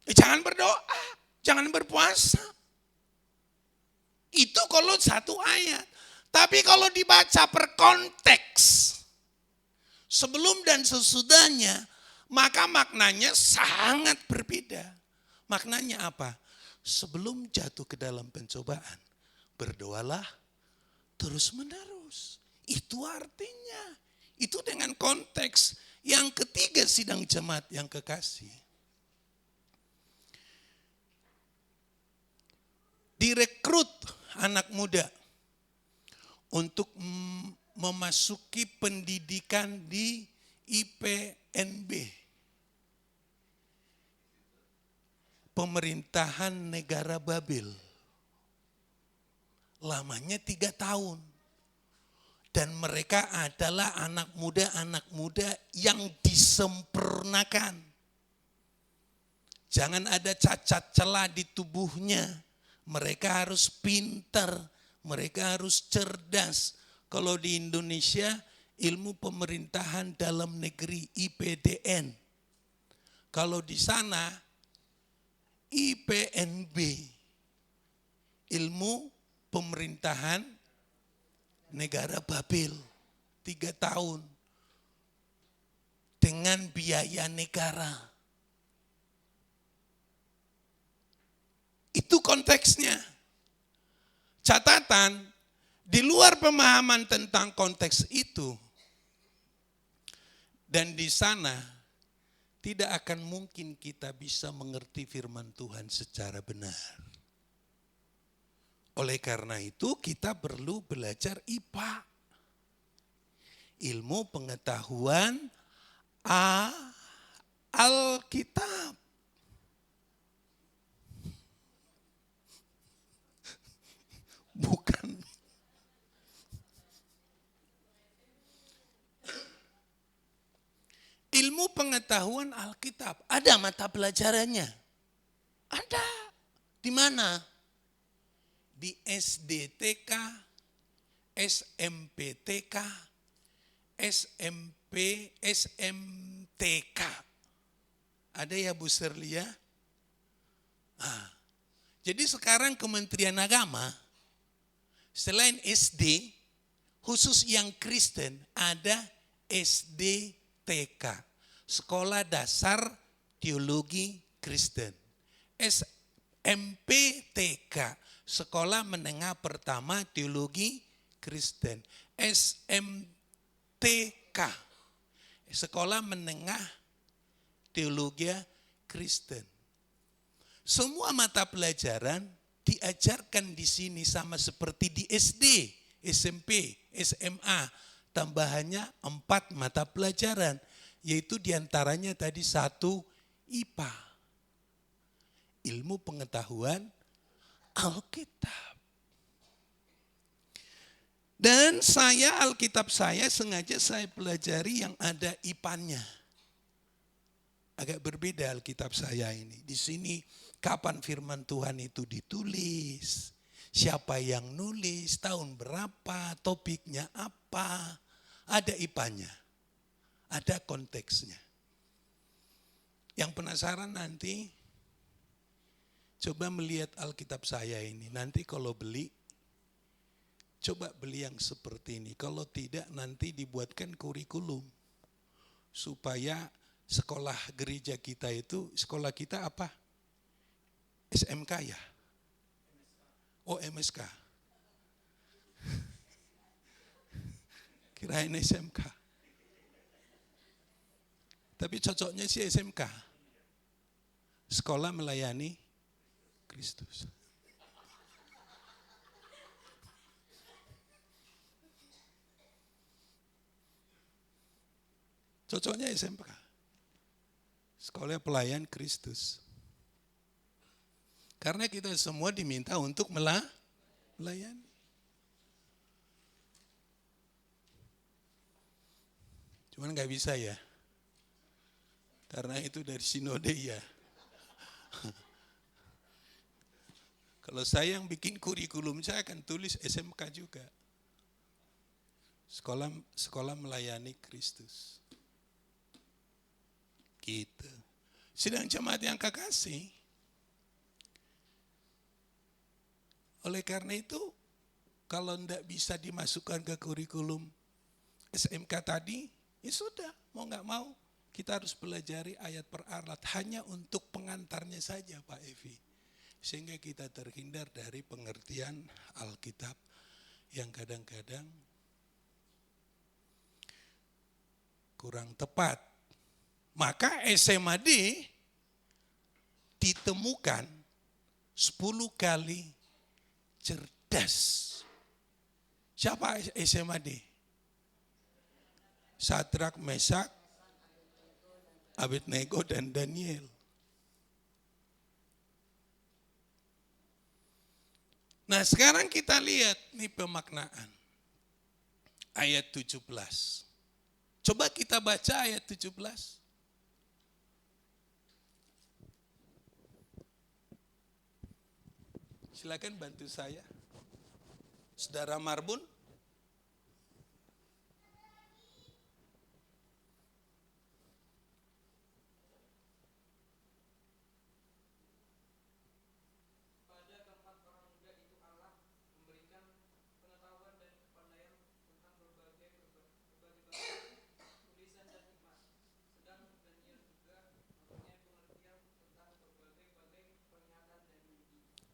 Jangan berdoa, jangan berpuasa. Itu kalau satu ayat. Tapi kalau dibaca per konteks, sebelum dan sesudahnya, maka maknanya sangat berbeda. Maknanya apa? Sebelum jatuh ke dalam pencobaan, berdoalah terus menerus. Itu artinya. Itu dengan konteks. Yang ketiga sidang jemaat yang kekasih. Direkrut anak muda untuk memasuki pendidikan di IPNB. Pemerintahan negara Babel. Lamanya 3 tahun. Dan mereka adalah anak muda yang disempurnakan. Jangan ada cacat celah di tubuhnya. Mereka harus pintar, mereka harus cerdas. Kalau di Indonesia, ilmu pemerintahan dalam negeri IPDN. Kalau di sana, IPNB, ilmu pemerintahan negara Babel. 3 tahun. Dengan biaya negara. Itu konteksnya. Catatan, di luar pemahaman tentang konteks itu, dan di sana tidak akan mungkin kita bisa mengerti firman Tuhan secara benar. Oleh karena itu kita perlu belajar IPA. Ilmu pengetahuan Alkitab. Bukan. Ilmu pengetahuan Alkitab. Ada mata pelajarannya. Ada. Di mana? Di SDTK, SMPTK, SMTK. Ada ya Bu Serlia? Jadi sekarang Kementerian Agama, selain SD, khusus yang Kristen, ada SDTK. Sekolah Dasar Teologi Kristen. SMPTK. Sekolah Menengah Pertama Teologi Kristen. SMTK. Sekolah Menengah Teologi Kristen. Semua mata pelajaran diajarkan di sini sama seperti di SD, SMP, SMA. Tambahannya 4 mata pelajaran, yaitu diantaranya tadi 1 IPA. Ilmu pengetahuan Alkitab. Dan Alkitab saya sengaja saya pelajari yang ada IPA-nya. Agak berbeda Alkitab saya ini. Di sini kapan firman Tuhan itu ditulis, siapa yang nulis, tahun berapa, topiknya apa. Ada IPA-nya, ada konteksnya. Yang penasaran nanti, coba melihat Alkitab saya ini. Nanti kalau beli, coba beli yang seperti ini. Kalau tidak, nanti dibuatkan kurikulum. Supaya sekolah gereja kita itu, sekolah kita apa? SMK ya? Oh MSK. Kirain SMK. Tapi cocoknya sih SMK. Sekolah melayani Kristus. Cocoknya SMK. Sekolah pelayan Kristus. Karena kita semua diminta untuk melayani. Cuman gak bisa ya. Karena itu dari sinode ya. Kalau saya yang bikin kurikulum, saya akan tulis SMK juga. Sekolah melayani Kristus. Gitu. Sidang jemaat yang kekasih. Oleh karena itu, kalau tidak bisa dimasukkan ke kurikulum SMK tadi, ya sudah, mau nggak mau, kita harus pelajari ayat per ayat hanya untuk pengantarnya saja Pak Evi. Sehingga kita terhindar dari pengertian Alkitab yang kadang-kadang kurang tepat. Maka SMAD ditemukan 10 kali cerdas. Siapa SMAD? Sadrak, Mesak, Abednego dan Daniel. Nah sekarang kita lihat nih pemaknaan. Ayat 17. Coba kita baca ayat 17. Silakan bantu saya. Saudara Marbun.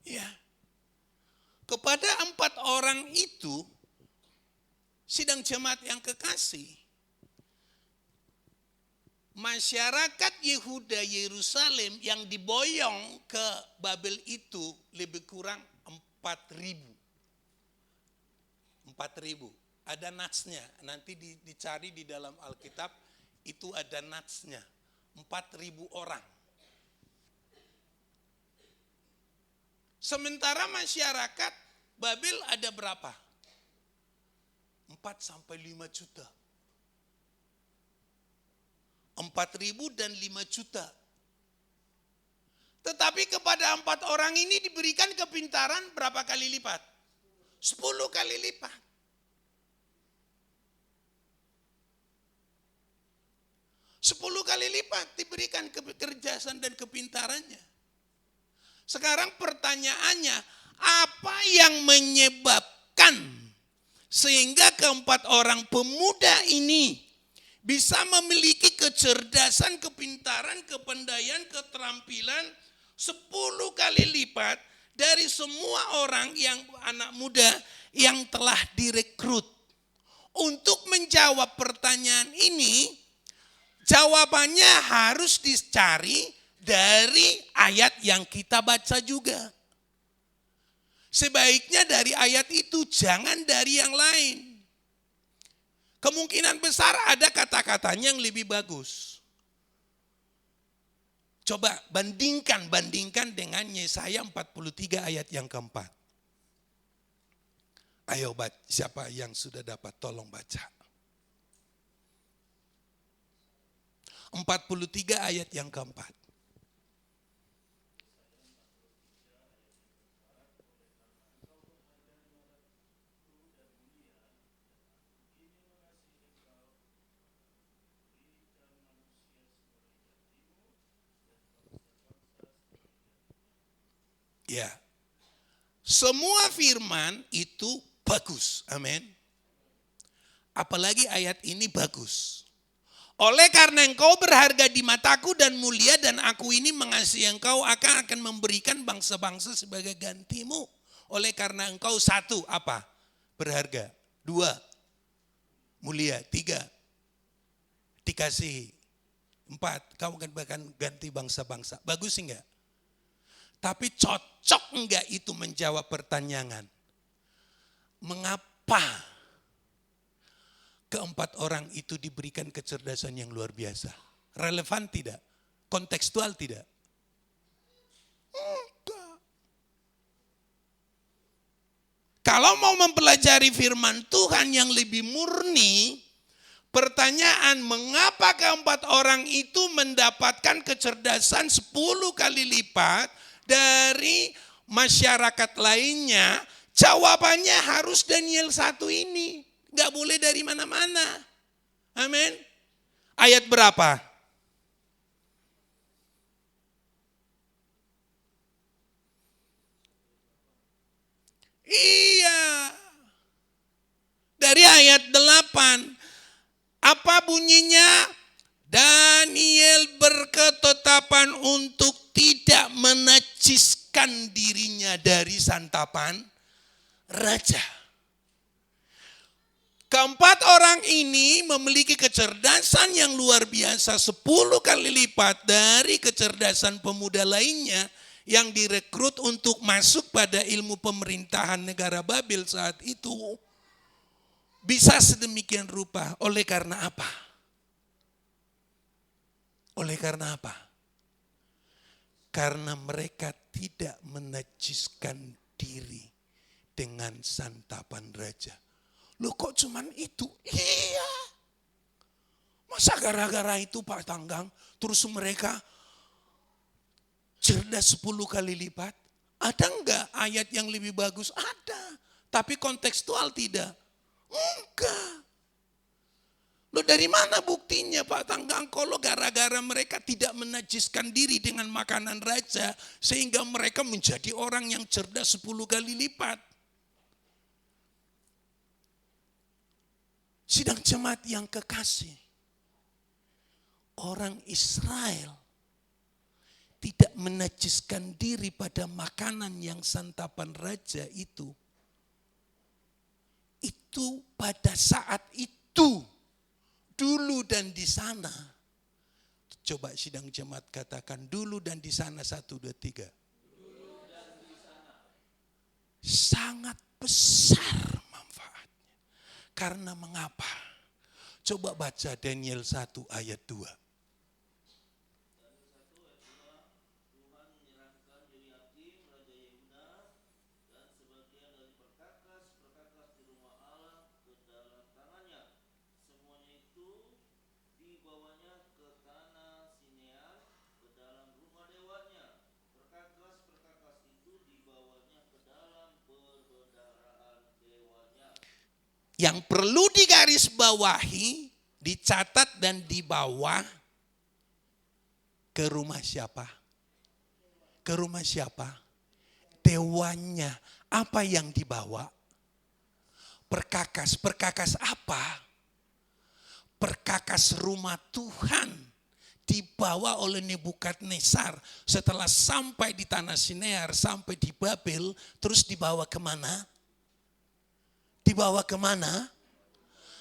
Ya. Kepada 4 orang itu, sidang jemaat yang kekasih, masyarakat Yehuda Yerusalem yang diboyong ke Babel itu lebih kurang 4.000. 4.000. Ada natsnya, nanti dicari di dalam Alkitab itu ada natsnya. 4.000 orang. Sementara masyarakat Babel ada berapa? 4 sampai 5 juta. 4.000 dan 5 juta. Tetapi kepada 4 orang ini diberikan kepintaran berapa kali lipat? 10 kali lipat. Sepuluh kali lipat diberikan kecerdasan dan kepintarannya. Sekarang pertanyaannya, apa yang menyebabkan sehingga keempat orang pemuda ini bisa memiliki kecerdasan, kepintaran, kepandaian, keterampilan 10 kali lipat dari semua orang yang anak muda yang telah direkrut? Untuk menjawab pertanyaan ini, jawabannya harus dicari dari ayat yang kita baca juga. Sebaiknya dari ayat itu, jangan dari yang lain. Kemungkinan besar ada kata-katanya yang lebih bagus. Coba bandingkan dengan Yesaya 43 ayat yang keempat. Ayo siapa yang sudah dapat tolong baca. 43 ayat yang keempat. Ya, semua firman itu bagus, amin. Apalagi ayat ini bagus. Oleh karena engkau berharga di mataku dan mulia dan aku ini mengasihi engkau, akan memberikan bangsa-bangsa sebagai gantimu. Oleh karena engkau 1, apa? Berharga. 2, mulia. 3, dikasihi. 4, kau akan bahkan ganti bangsa-bangsa. Bagus enggak? Tapi cocok enggak itu menjawab pertanyaan? Mengapa keempat orang itu diberikan kecerdasan yang luar biasa? Relevan tidak? Kontekstual tidak? Enggak. Kalau mau mempelajari firman Tuhan yang lebih murni, pertanyaan mengapa keempat orang itu mendapatkan kecerdasan 10 kali lipat dari masyarakat lainnya, jawabannya harus Daniel 1 ini. Gak boleh dari mana-mana. Amin. Ayat berapa? Iya. Dari ayat 8. Apa bunyinya? Daniel berketetapan untuk tidak menajiskan dirinya dari santapan raja. Keempat orang ini memiliki kecerdasan yang luar biasa 10 kali lipat dari kecerdasan pemuda lainnya yang direkrut untuk masuk pada ilmu pemerintahan negara Babel saat itu. Bisa sedemikian rupa. Oleh karena apa? Oleh karena apa? Karena mereka tidak menajiskan diri dengan santapan raja. Loh kok cuman itu? Iya. Masa gara-gara itu Pak Tanggang terus mereka cerdas 10 kali lipat? Ada enggak ayat yang lebih bagus? Ada. Tapi kontekstual tidak. Enggak. Loh dari mana buktinya Pak Tanggang kalau gara-gara mereka tidak menajiskan diri dengan makanan raja sehingga mereka menjadi orang yang cerdas 10 kali lipat. Sidang jemaat yang kekasih, orang Israel tidak menajiskan diri pada makanan yang santapan raja itu. Itu pada saat itu. Dulu dan di sana Coba sidang jemaat katakan dulu dan di sana 1, 2, 3. Sangat besar manfaatnya. Karena mengapa? Coba baca Daniel 1 ayat 2. Yang perlu digarisbawahi, dicatat dan dibawa ke rumah siapa? Ke rumah siapa? Dewanya. Apa yang dibawa? Perkakas. Perkakas apa? Perkakas rumah Tuhan. Dibawa oleh Nebukadnezar. Setelah sampai di tanah Sinear, sampai di Babel, terus dibawa kemana? Dibawa kemana?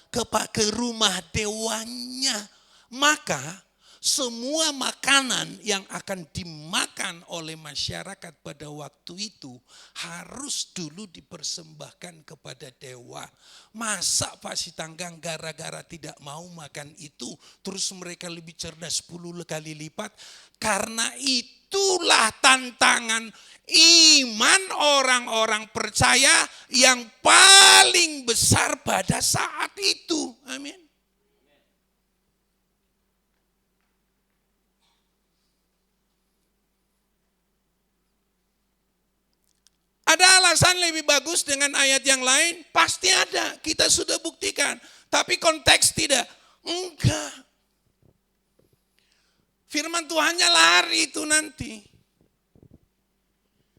Ke rumah dewanya. Maka semua makanan yang akan dimakan oleh masyarakat pada waktu itu harus dulu dipersembahkan kepada dewa. Masa Pak Sitanggang gara-gara tidak mau makan itu terus mereka lebih cerdas 10 kali lipat? Karena itulah tantangan iman orang-orang percaya yang paling besar pada saat itu. Amin. Ada alasan lebih bagus dengan ayat yang lain? Pasti ada, kita sudah buktikan. Tapi konteks tidak. Enggak. Firman Tuhannya lari itu nanti.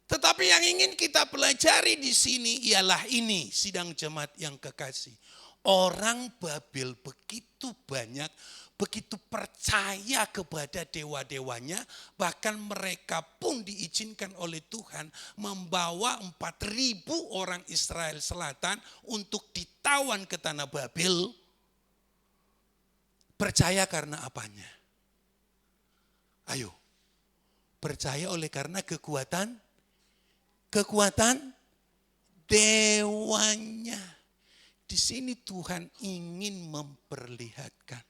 Tetapi yang ingin kita pelajari di sini ialah ini, sidang jemaat yang kekasih. Orang Babel begitu banyak, begitu percaya kepada dewa-dewanya, bahkan mereka pun diizinkan oleh Tuhan membawa 4.000 orang Israel Selatan untuk ditawan ke tanah Babel. Percaya karena apanya? Ayo, percaya oleh karena kekuatan dewanya. Di sini Tuhan ingin memperlihatkan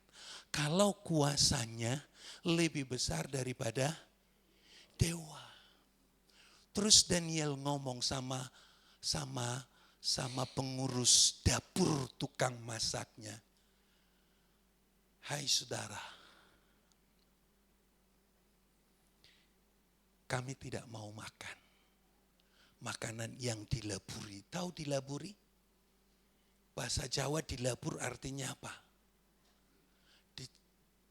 kalau kuasanya lebih besar daripada dewa. Terus Daniel ngomong sama pengurus dapur tukang masaknya. Hai saudara, kami tidak mau makan makanan yang dilaburi. Tahu dilaburi? Bahasa Jawa dilabur artinya apa?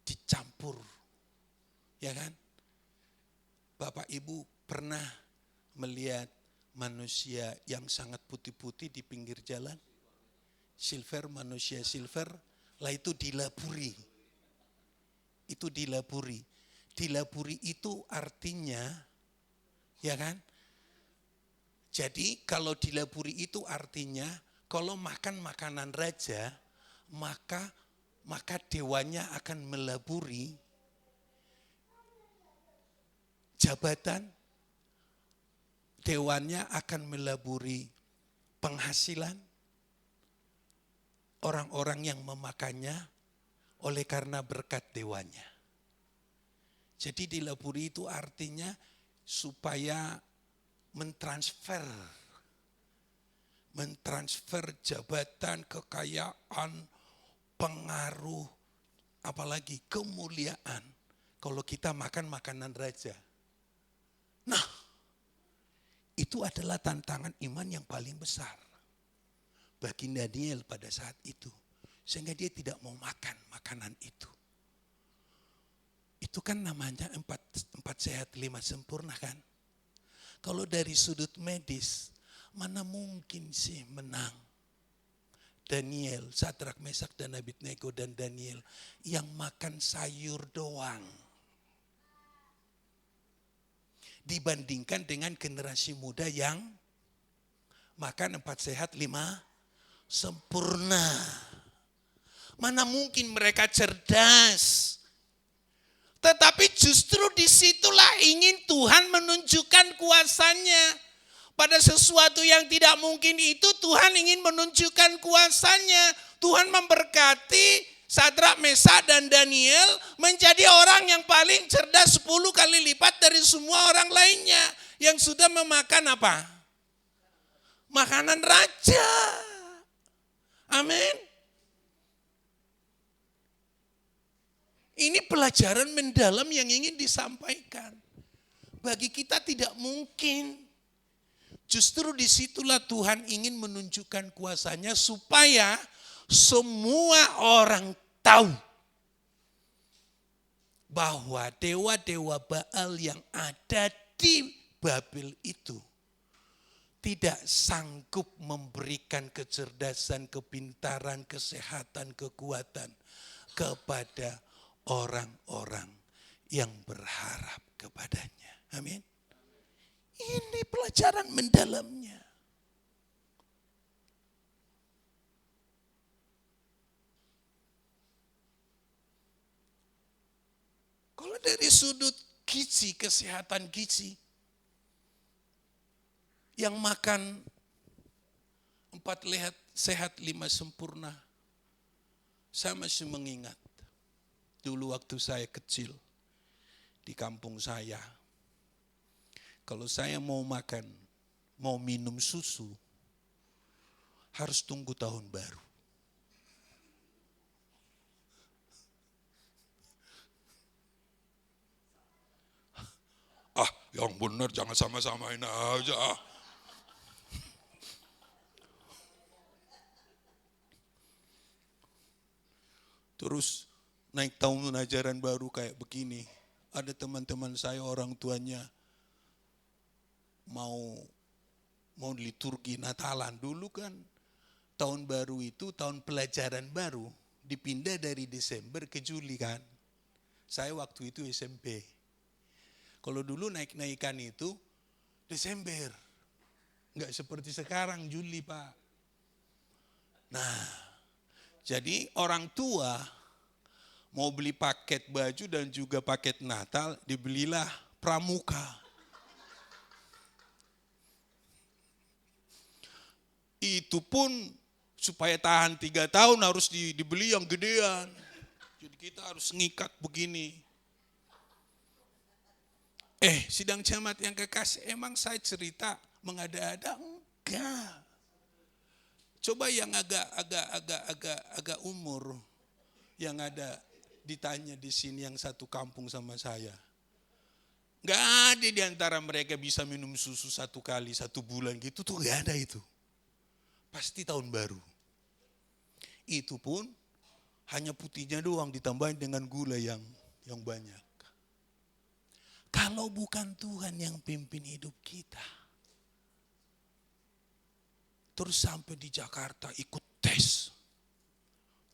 Dicampur. Ya kan? Bapak Ibu pernah melihat manusia yang sangat putih-putih di pinggir jalan? Silver, manusia silver. Lah itu dilaburi. Itu dilaburi. Dilaburi itu artinya, ya kan? Jadi kalau dilaburi itu artinya kalau makan makanan raja, maka dewanya akan melaburi jabatan, dewanya akan melaburi penghasilan orang-orang yang memakannya oleh karena berkat dewanya. Jadi dilaburi itu artinya supaya mentransfer jabatan, kekayaan, pengaruh, apalagi kemuliaan. Kalau kita makan makanan raja. Nah, itu adalah tantangan iman yang paling besar bagi Daniel pada saat itu. Sehingga dia tidak mau makan makanan itu. Itu kan namanya 4 sehat 5 sempurna kan. Kalau dari sudut medis, mana mungkin sih menang Daniel, Sadrak, Mesak, dan Abednego dan Daniel yang makan sayur doang. Dibandingkan dengan generasi muda yang makan 4 sehat 5 sempurna. Mana mungkin mereka cerdas. Tetapi justru disitulah ingin Tuhan menunjukkan kuasanya. Pada sesuatu yang tidak mungkin itu Tuhan ingin menunjukkan kuasanya. Tuhan memberkati Sadrak, Mesak, dan Daniel menjadi orang yang paling cerdas 10 kali lipat dari semua orang lainnya. Yang sudah memakan apa? Makanan raja. Amin. Ini pelajaran mendalam yang ingin disampaikan. Bagi kita tidak mungkin. Justru disitulah Tuhan ingin menunjukkan kuasanya supaya semua orang tahu bahwa dewa-dewa Baal yang ada di Babel itu tidak sanggup memberikan kecerdasan, kepintaran, kesehatan, kekuatan kepada orang-orang yang berharap kepadanya. Amin. Ini pelajaran mendalamnya. Kalau dari sudut gizi, kesehatan gizi, yang makan 4 sehat 5 sempurna, saya masih mengingat. Dulu waktu saya kecil di kampung saya, kalau saya mau makan, mau minum susu, harus tunggu tahun baru. Yang benar jangan sama-samain aja. Terus naik tahun ajaran baru kayak begini. Ada teman-teman saya orang tuanya mau liturgi Natalan. Dulu kan tahun baru itu tahun pelajaran baru. Dipindah dari Desember ke Juli kan. Saya waktu itu SMP. Kalau dulu naik-naikan itu Desember. Enggak seperti sekarang Juli Pak. Nah, jadi orang tua mau beli paket baju dan juga paket Natal, dibelilah pramuka. Itu pun supaya tahan 3 tahun harus dibeli yang gedean. Jadi kita harus ngikat begini. Sidang jemaat yang kekasih, emang saya cerita mengada-ada? Enggak. Coba yang agak umur, yang ada ditanya di sini yang satu kampung sama saya. Enggak ada di antara mereka bisa minum susu 1 kali 1 bulan gitu tuh, enggak ada itu. Pasti tahun baru. Itu pun hanya putihnya doang ditambahin dengan gula yang banyak. Kalau bukan Tuhan yang pimpin hidup kita, terus sampai di Jakarta ikut tes.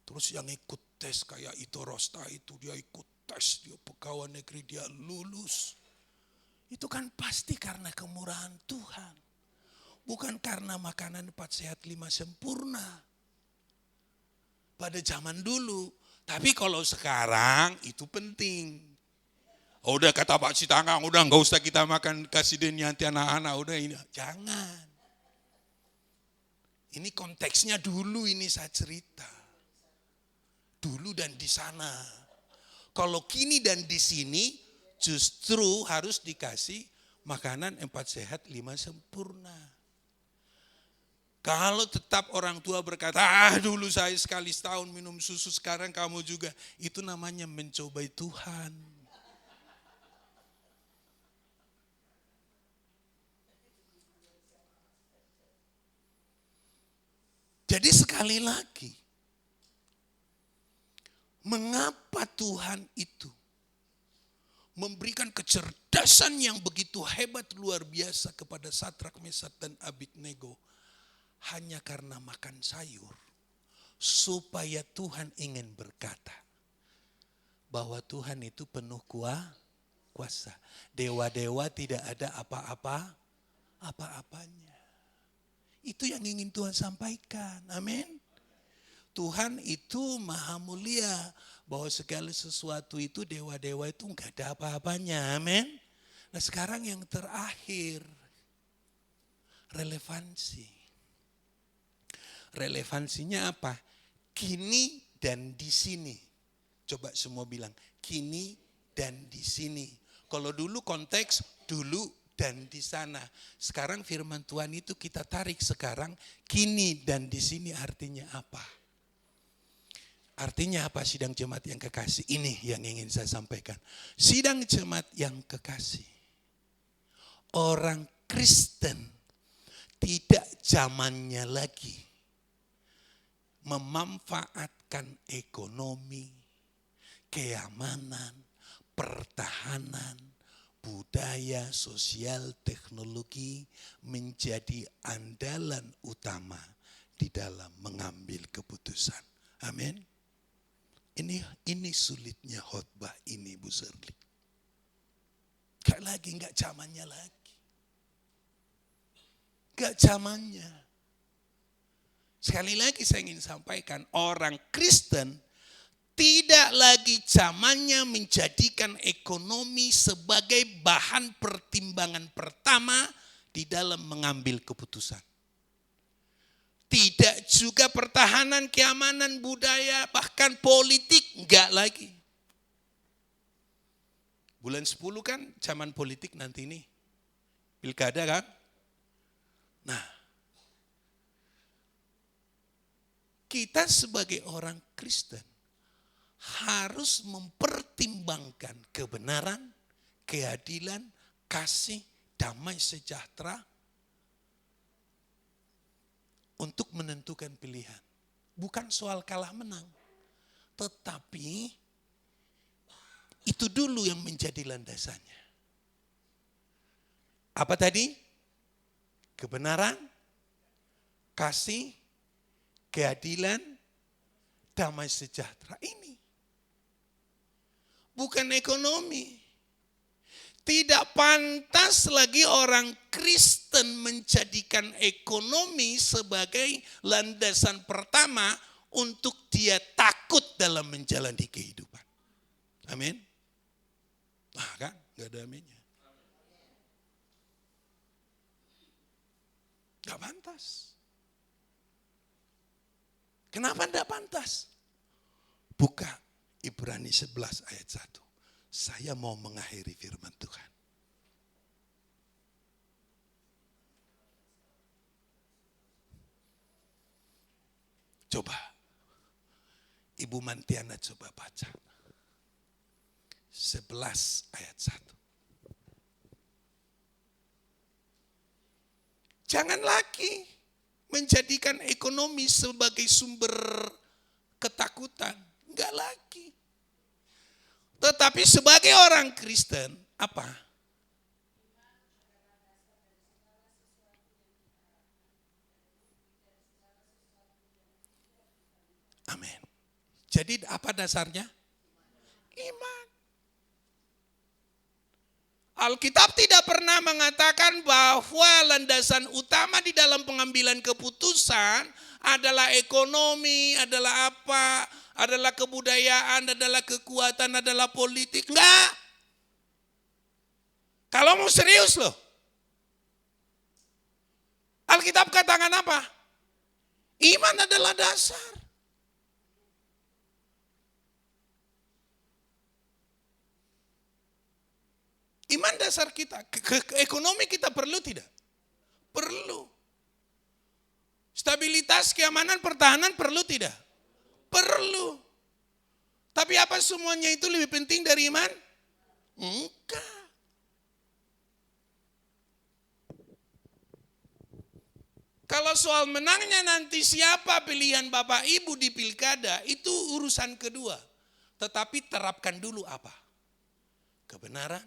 Terus yang ikut tes kayak itu Rosta itu dia ikut tes, dia pegawai negeri, dia lulus. Itu kan pasti karena kemurahan Tuhan. Bukan karena makanan 4 sehat 5 sempurna. Pada zaman dulu. Tapi kalau sekarang itu penting. Udah kata Pak Sitanggang, udah gak usah kita makan kasih nanti anak-anak. Udah ini, jangan. Ini konteksnya dulu ini saya cerita. Dulu dan di sana. Kalau kini dan di sini justru harus dikasih makanan 4 sehat 5 sempurna. Kalau tetap orang tua berkata, dulu saya sekali setahun minum susu, sekarang kamu juga. Itu namanya mencobai Tuhan. Jadi sekali lagi, mengapa Tuhan itu memberikan kecerdasan yang begitu hebat luar biasa kepada Sadrak, Mesak, dan Abednego hanya karena makan sayur, supaya Tuhan ingin berkata bahwa Tuhan itu penuh kuasa. Dewa-dewa tidak ada apa-apanya. Itu yang ingin Tuhan sampaikan. Amin. Tuhan itu maha mulia. Bahwa segala sesuatu itu dewa-dewa itu enggak ada apa-apanya. Amin. Nah sekarang yang terakhir. Relevansi. Relevansinya apa? Kini dan di sini. Coba semua bilang, kini dan di sini. Kalau dulu konteks, dulu dan di sana. Sekarang firman Tuhan itu kita tarik sekarang, kini dan di sini artinya apa? Artinya apa sidang jemaat yang kekasih? Ini yang ingin saya sampaikan. Sidang jemaat yang kekasih. Orang Kristen tidak zamannya lagi memanfaatkan ekonomi, keamanan, pertahanan, budaya, sosial, teknologi menjadi andalan utama di dalam mengambil keputusan. Amin. Ini sulitnya khotbah ini Bu Serli. Enggak zamannya lagi. Enggak zamannya. Sekali lagi saya ingin sampaikan, orang Kristen tidak lagi zamannya menjadikan ekonomi sebagai bahan pertimbangan pertama di dalam mengambil keputusan. Tidak juga pertahanan, keamanan, budaya, bahkan politik, enggak lagi. Bulan 10 kan zaman politik nanti ini. Pilkada kan? Nah, kita sebagai orang Kristen harus mempertimbangkan kebenaran, keadilan, kasih, damai sejahtera untuk menentukan pilihan. Bukan soal kalah menang. Tetapi itu dulu yang menjadi landasannya. Apa tadi? Kebenaran, kasih, keadilan, damai sejahtera. Ini. Bukan ekonomi. Tidak pantas lagi orang Kristen menjadikan ekonomi sebagai landasan pertama untuk dia takut dalam menjalani kehidupan. Amin. Nah kan, gak ada aminnya. Gak pantas. Kenapa tidak pantas? Buka Ibrani 11 ayat 1. Saya mau mengakhiri firman Tuhan. Coba. Ibu Mantiana coba baca. 11 ayat 1. Jangan lagi menjadikan ekonomi sebagai sumber ketakutan. Enggak lagi. Tetapi sebagai orang Kristen, apa? Amin. Jadi apa dasarnya? Iman. Alkitab tidak pernah mengatakan bahwa landasan utama di dalam pengambilan keputusan adalah ekonomi, adalah apa, adalah kebudayaan, adalah kekuatan, adalah politik. Enggak. Kalau mau serius loh. Alkitab katakan apa? Iman adalah dasar. Iman dasar kita. Ekonomi kita perlu tidak? Perlu. Stabilitas, keamanan, pertahanan perlu tidak? Perlu. Tapi apa semuanya itu lebih penting dari iman? Enggak. Kalau soal menangnya nanti siapa pilihan Bapak Ibu di pilkada, itu urusan kedua. Tetapi terapkan dulu apa? Kebenaran,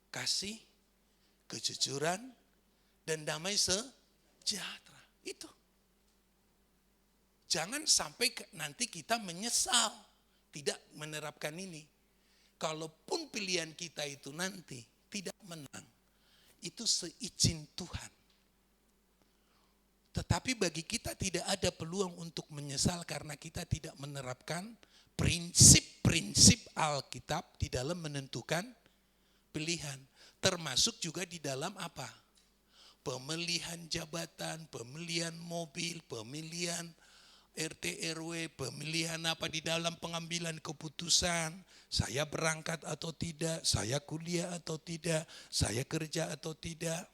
kasih, kejujuran, dan damai sejahtera. Itu. Jangan sampai nanti kita menyesal tidak menerapkan ini. Kalaupun pilihan kita itu nanti tidak menang, itu seizin Tuhan. Tetapi bagi kita tidak ada peluang untuk menyesal karena kita tidak menerapkan prinsip-prinsip Alkitab di dalam menentukan pilihan. Termasuk juga di dalam apa? Pemilihan jabatan, pemilihan mobil, pemilihan RT RW, pemilihan apa di dalam pengambilan keputusan. Saya berangkat atau tidak, saya kuliah atau tidak, saya kerja atau tidak.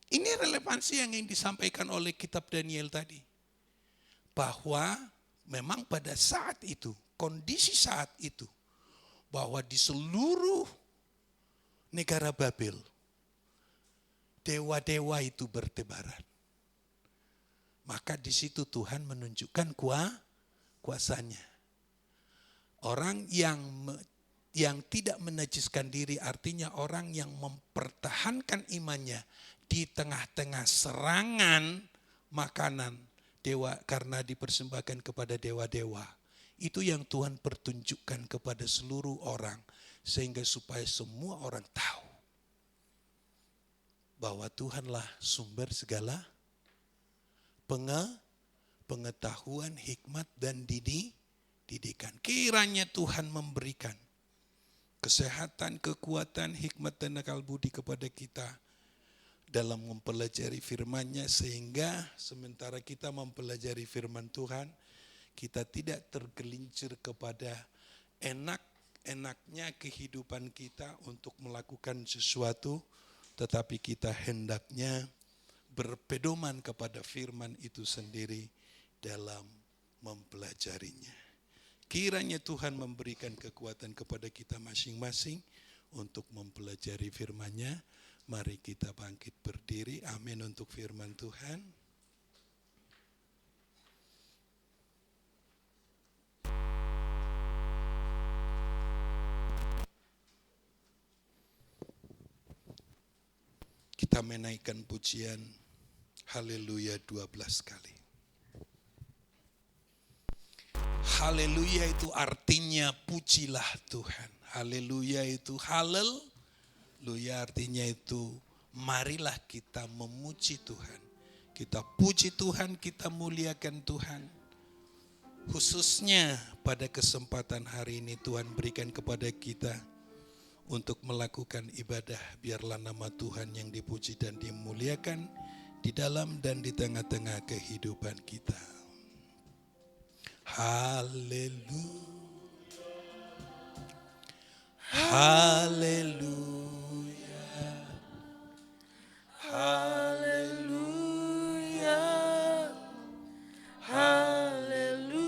Ini relevansi yang ingin disampaikan oleh kitab Daniel tadi. Bahwa memang pada saat itu, kondisi saat itu, bahwa di seluruh negara Babel, dewa-dewa itu bertebaran. Maka di situ Tuhan menunjukkan kuasanya. Orang yang tidak menajiskan diri artinya orang yang mempertahankan imannya di tengah-tengah serangan makanan dewa karena dipersembahkan kepada dewa-dewa. Itu yang Tuhan pertunjukkan kepada seluruh orang sehingga supaya semua orang tahu bahwa Tuhanlah sumber segala pengetahuan, hikmat dan didikan. Kiranya Tuhan memberikan kesehatan, kekuatan, hikmat dan akal budi kepada kita dalam mempelajari firman-Nya sehingga sementara kita mempelajari firman Tuhan, kita tidak tergelincir kepada enak-enaknya kehidupan kita untuk melakukan sesuatu, tetapi kita hendaknya berpedoman kepada firman itu sendiri dalam mempelajarinya. Kiranya Tuhan memberikan kekuatan kepada kita masing-masing untuk mempelajari firman-Nya. Mari kita bangkit berdiri. Amin untuk firman Tuhan. Kita menaikkan pujian Haleluya 12 kali. Haleluya itu artinya pujilah Tuhan. Haleluya itu haleluya artinya itu marilah kita memuji Tuhan. Kita puji Tuhan, kita muliakan Tuhan. Khususnya pada kesempatan hari ini Tuhan berikan kepada kita untuk melakukan ibadah, biarlah nama Tuhan yang dipuji dan dimuliakan di dalam dan di tengah-tengah kehidupan kita. Haleluya. Haleluya. Haleluya. Haleluya.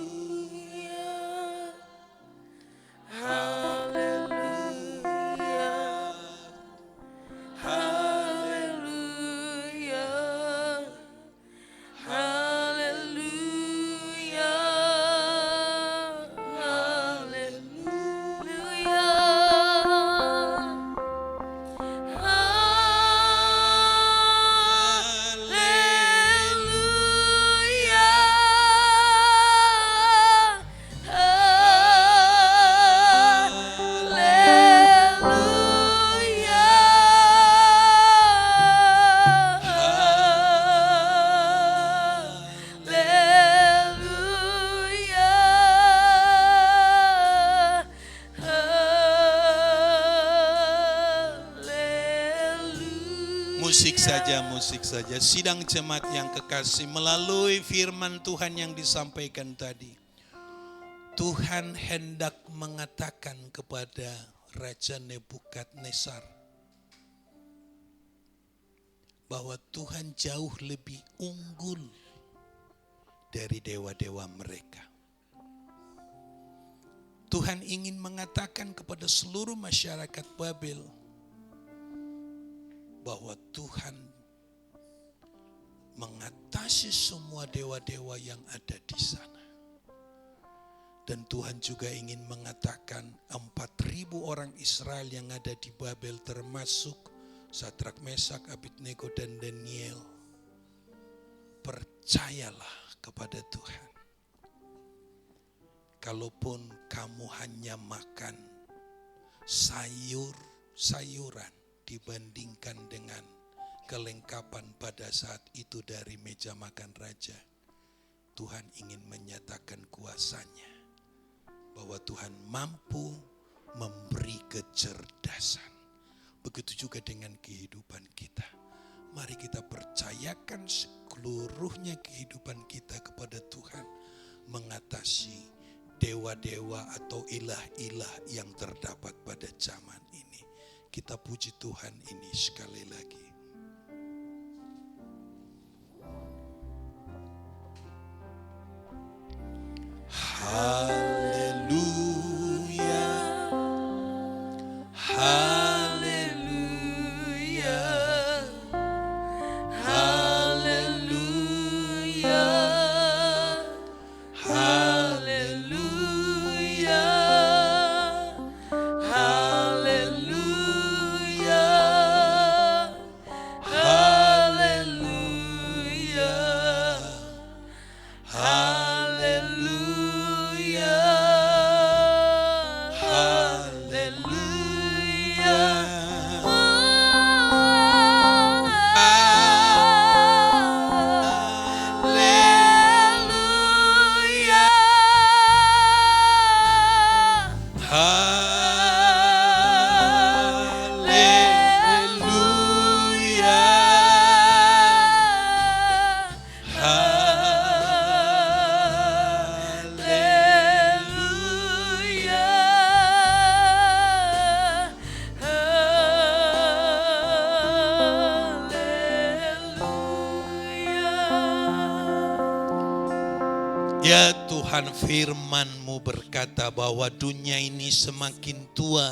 Musik saja. Sidang jemaat yang kekasih, melalui firman Tuhan yang disampaikan tadi, Tuhan hendak mengatakan kepada Raja Nebukadnezar bahwa Tuhan jauh lebih unggul dari dewa-dewa mereka. Tuhan ingin mengatakan kepada seluruh masyarakat Babel bahwa Tuhan mengatasi semua dewa-dewa yang ada di sana. Dan Tuhan juga ingin mengatakan 4.000 orang Israel yang ada di Babel termasuk Sadrak, Mesak, Abednego dan Daniel. Percayalah kepada Tuhan. Kalaupun kamu hanya makan sayuran, dibandingkan dengan kelengkapan pada saat itu dari meja makan raja. Tuhan ingin menyatakan kuasanya, bahwa Tuhan mampu memberi kecerdasan. Begitu juga dengan kehidupan kita. Mari kita percayakan seluruhnya kehidupan kita kepada Tuhan, mengatasi dewa-dewa atau ilah-ilah yang terdapat pada zaman ini. Kita puji Tuhan ini sekali lagi. Haleluya, haleluya, haleluya, haleluya, haleluya, haleluya, haleluya, Ya Tuhan, firman-Mu berkata bahwa dunia ini semakin tua,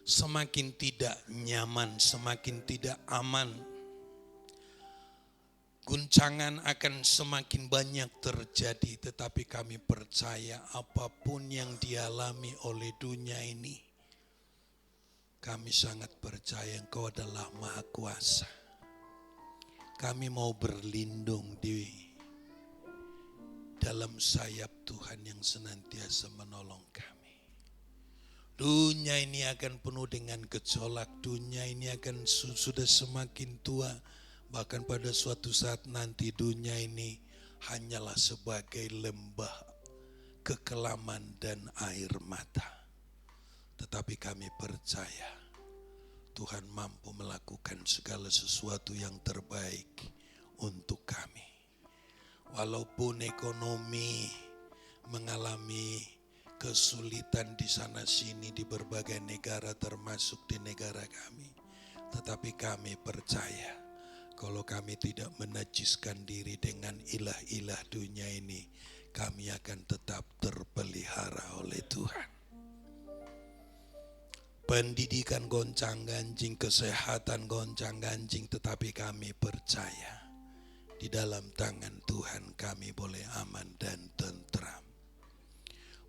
semakin tidak nyaman, semakin tidak aman. Guncangan akan semakin banyak terjadi, tetapi kami percaya apapun yang dialami oleh dunia ini, kami sangat percaya Engkau adalah Maha Kuasa. Kami mau berlindung di dalam sayap Tuhan yang senantiasa menolong kami. Dunia ini akan penuh dengan gejolak, dunia ini akan sudah semakin tua. Bahkan pada suatu saat nanti dunia ini hanyalah sebagai lembah kekelaman dan air mata. Tetapi kami percaya Tuhan mampu melakukan segala sesuatu yang terbaik untuk kami. Walaupun ekonomi mengalami kesulitan di sana sini di berbagai negara termasuk di negara kami. Tetapi kami percaya kalau kami tidak menajiskan diri dengan ilah-ilah dunia ini, kami akan tetap terpelihara oleh Tuhan. Pendidikan goncang-ganjing, kesehatan goncang-ganjing, tetapi kami percaya di dalam tangan Tuhan kami boleh aman dan tentram.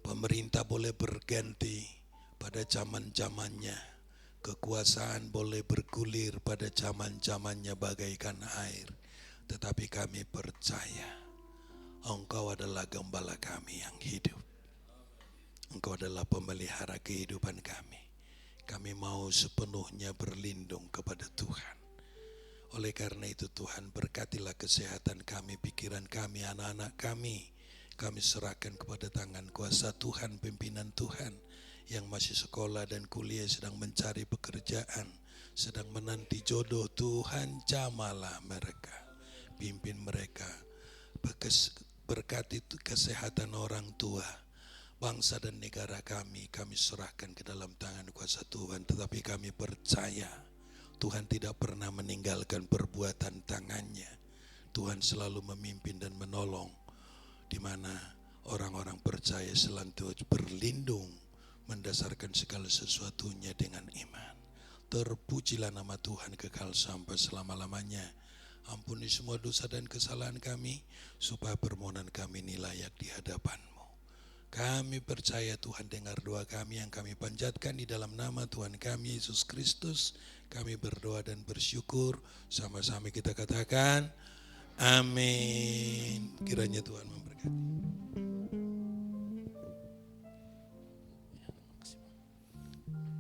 Pemerintah boleh berganti pada zaman-zamannya. Kekuasaan boleh bergulir pada zaman-zamannya bagaikan air. Tetapi kami percaya Engkau adalah gembala kami yang hidup. Engkau adalah pemelihara kehidupan kami. Kami mau sepenuhnya berlindung kepada Tuhan. Oleh karena itu Tuhan, berkatilah kesehatan kami, pikiran kami, anak-anak kami. Kami serahkan kepada tangan kuasa Tuhan, pimpinan Tuhan yang masih sekolah dan kuliah, sedang mencari pekerjaan, sedang menanti jodoh. Tuhan jamalah mereka, pimpin mereka. Berkati kesehatan orang tua, bangsa dan negara kami serahkan ke dalam tangan kuasa Tuhan. Tetapi kami percaya Tuhan tidak pernah meninggalkan perbuatan tangannya. Tuhan selalu memimpin dan menolong, di mana orang-orang percaya selalu berlindung mendasarkan segala sesuatunya dengan iman. Terpujilah nama Tuhan kekal sampai selama-lamanya. Ampuni semua dosa dan kesalahan kami, supaya permohonan kami ini layak di hadapan-Mu. Kami percaya Tuhan dengar doa kami yang kami panjatkan di dalam nama Tuhan kami Yesus Kristus. Kami berdoa dan bersyukur, sama-sama kita katakan amin. Kiranya Tuhan memberkati.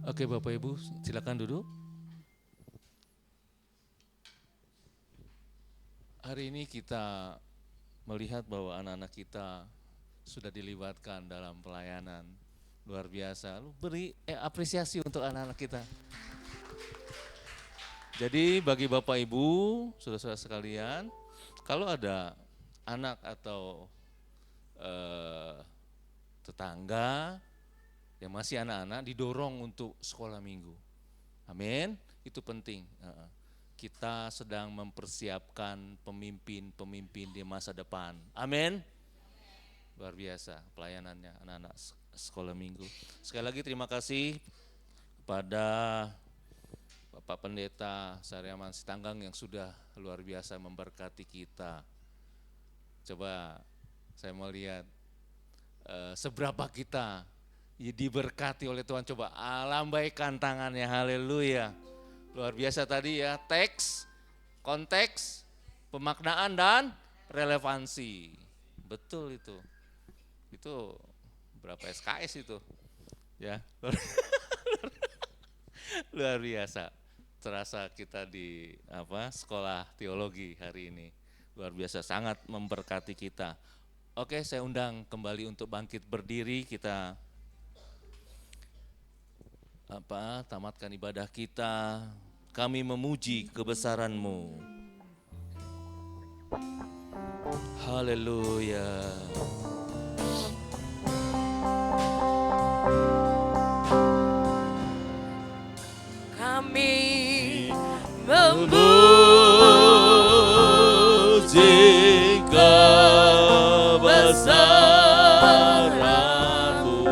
Oke Bapak Ibu, silakan duduk. Hari ini kita melihat bahwa anak-anak kita sudah dilibatkan dalam pelayanan. Luar biasa. Lu beri apresiasi untuk anak-anak kita. Jadi bagi Bapak Ibu, saudara-saudara sekalian, kalau ada anak atau tetangga yang masih anak-anak didorong untuk sekolah minggu. Amin, itu penting. Kita sedang mempersiapkan pemimpin-pemimpin di masa depan. Amin. Luar biasa pelayanannya anak-anak sekolah minggu. Sekali lagi terima kasih kepada Bapak Pendeta Saryaman Sitanggang yang sudah luar biasa memberkati kita. Coba saya mau lihat seberapa kita diberkati oleh Tuhan. Coba lambaikan tangannya, haleluya. Luar biasa tadi ya, teks, konteks, pemaknaan dan relevansi. Betul itu. Itu berapa SKS itu? Ya. Luar biasa. Terasa kita di sekolah teologi hari ini. Luar biasa, sangat memberkati kita. Oke, saya undang kembali untuk bangkit berdiri, kita tamatkan ibadah kita. Kami memuji kebesaran-Mu. Haleluya. Kami memuji kebesaran-Mu.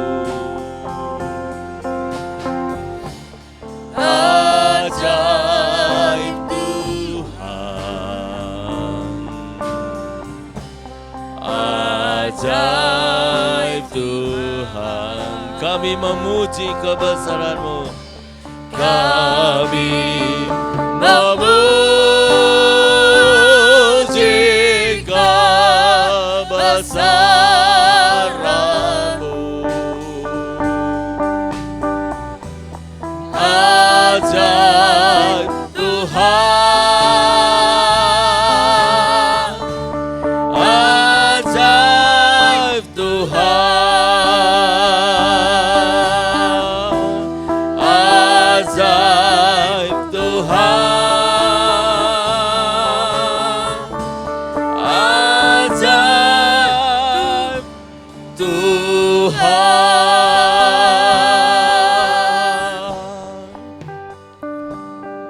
Ajaib Tuhan, ajaib Tuhan. Kami memuji kebesaran-Mu. Kami memuji kebesaran-Mu. Ajaib Tuhan, ajaib Tuhan, ajaib Tuhan, ajaib Tuhan.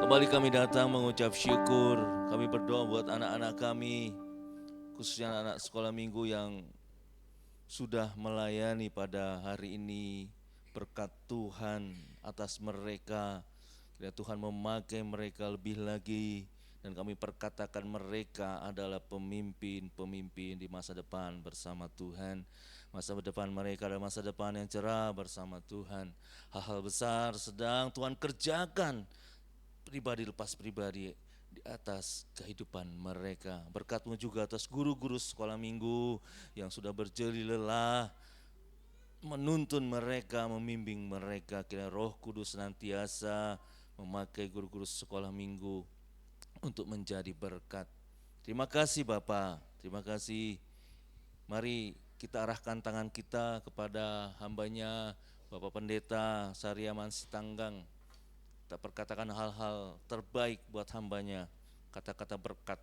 Kembali kami datang mengucap syukur. Kami berdoa buat anak-anak kami, khususnya anak sekolah minggu yang sudah melayani pada hari ini. Berkat Tuhan atas mereka. Kiranya Tuhan memakai mereka lebih lagi. Dan kami perkatakan mereka adalah pemimpin-pemimpin di masa depan bersama Tuhan. Masa depan mereka adalah masa depan yang cerah bersama Tuhan. Hal-hal besar sedang Tuhan kerjakan pribadi lepas pribadi di atas kehidupan mereka. Berkat-Mu juga atas guru-guru sekolah minggu yang sudah berjeli lelah menuntun mereka, membimbing mereka. Kiranya Roh Kudus senantiasa memakai guru-guru sekolah minggu untuk menjadi berkat. Terima kasih Bapak, terima kasih. Mari kita arahkan tangan kita kepada hamba-Nya Bapak Pendeta Saryaman Sitanggang. Kita perkatakan hal-hal terbaik buat hamba-Nya, kata-kata berkat.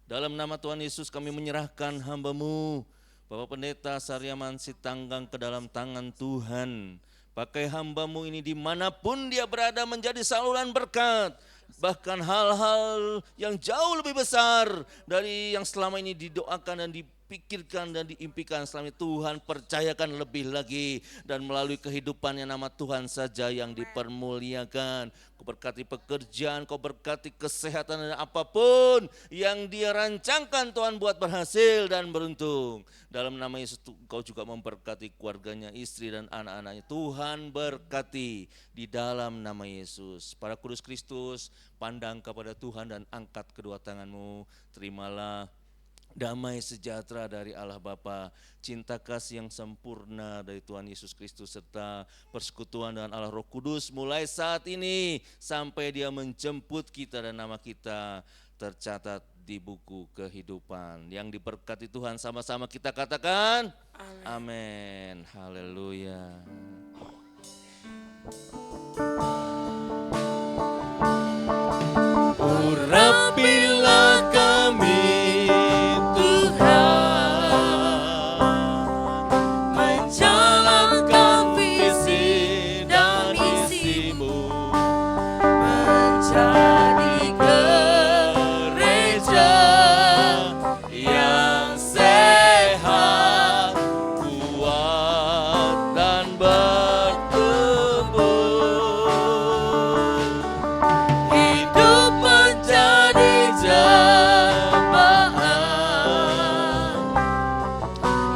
Dalam nama Tuhan Yesus kami menyerahkan hamba-Mu Bapak Pendeta Saryaman Sitanggang ke dalam tangan Tuhan. Pakai hamba-Mu ini dimanapun dia berada menjadi saluran berkat. Bahkan hal-hal yang jauh lebih besar dari yang selama ini didoakan dan dipikirkan dan diimpikan. Selama ini Tuhan percayakan lebih lagi. Dan melalui kehidupannya nama Tuhan saja yang dipermuliakan. Kau berkati pekerjaan, Kau berkati kesehatan dan apapun yang dia rancangkan Tuhan buat berhasil dan beruntung. Dalam nama Yesus Kau juga memberkati keluarganya, istri dan anak-anaknya. Tuhan berkati di dalam nama Yesus. Para kudus Kristus, pandang kepada Tuhan dan angkat kedua tanganmu. Terimalah damai sejahtera dari Allah Bapa, cinta kasih yang sempurna dari Tuhan Yesus Kristus, serta persekutuan dengan Allah Roh Kudus mulai saat ini sampai Dia menjemput kita dan nama kita tercatat di buku kehidupan. Yang diberkati Tuhan sama-sama kita katakan amin. Haleluya. Urapilah kami Tuhan, menjalankan visi dan misimu, menjadi gereja yang sehat, kuat dan bertumbuh. Hidup menjadi jemaat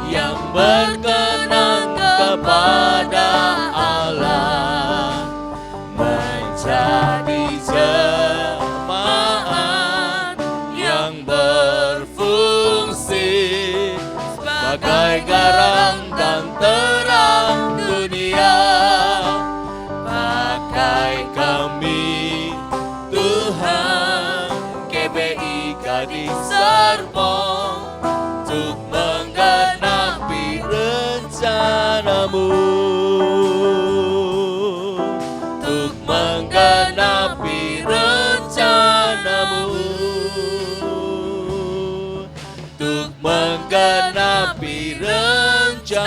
yang berkenan kepada Allah, menjadi jemaat yang berfungsi sebagai garam dan terang dunia. Pakai kami Tuhan, GBI Gading Serpong, untuk menggenapi rencanamu, untuk menggenapi rencanamu, untuk menggenapi rencanamu.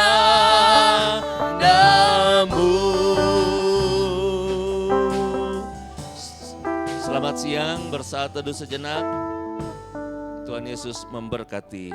Selamat siang, bersaat teduh sejenak. Tuhan Yesus memberkati.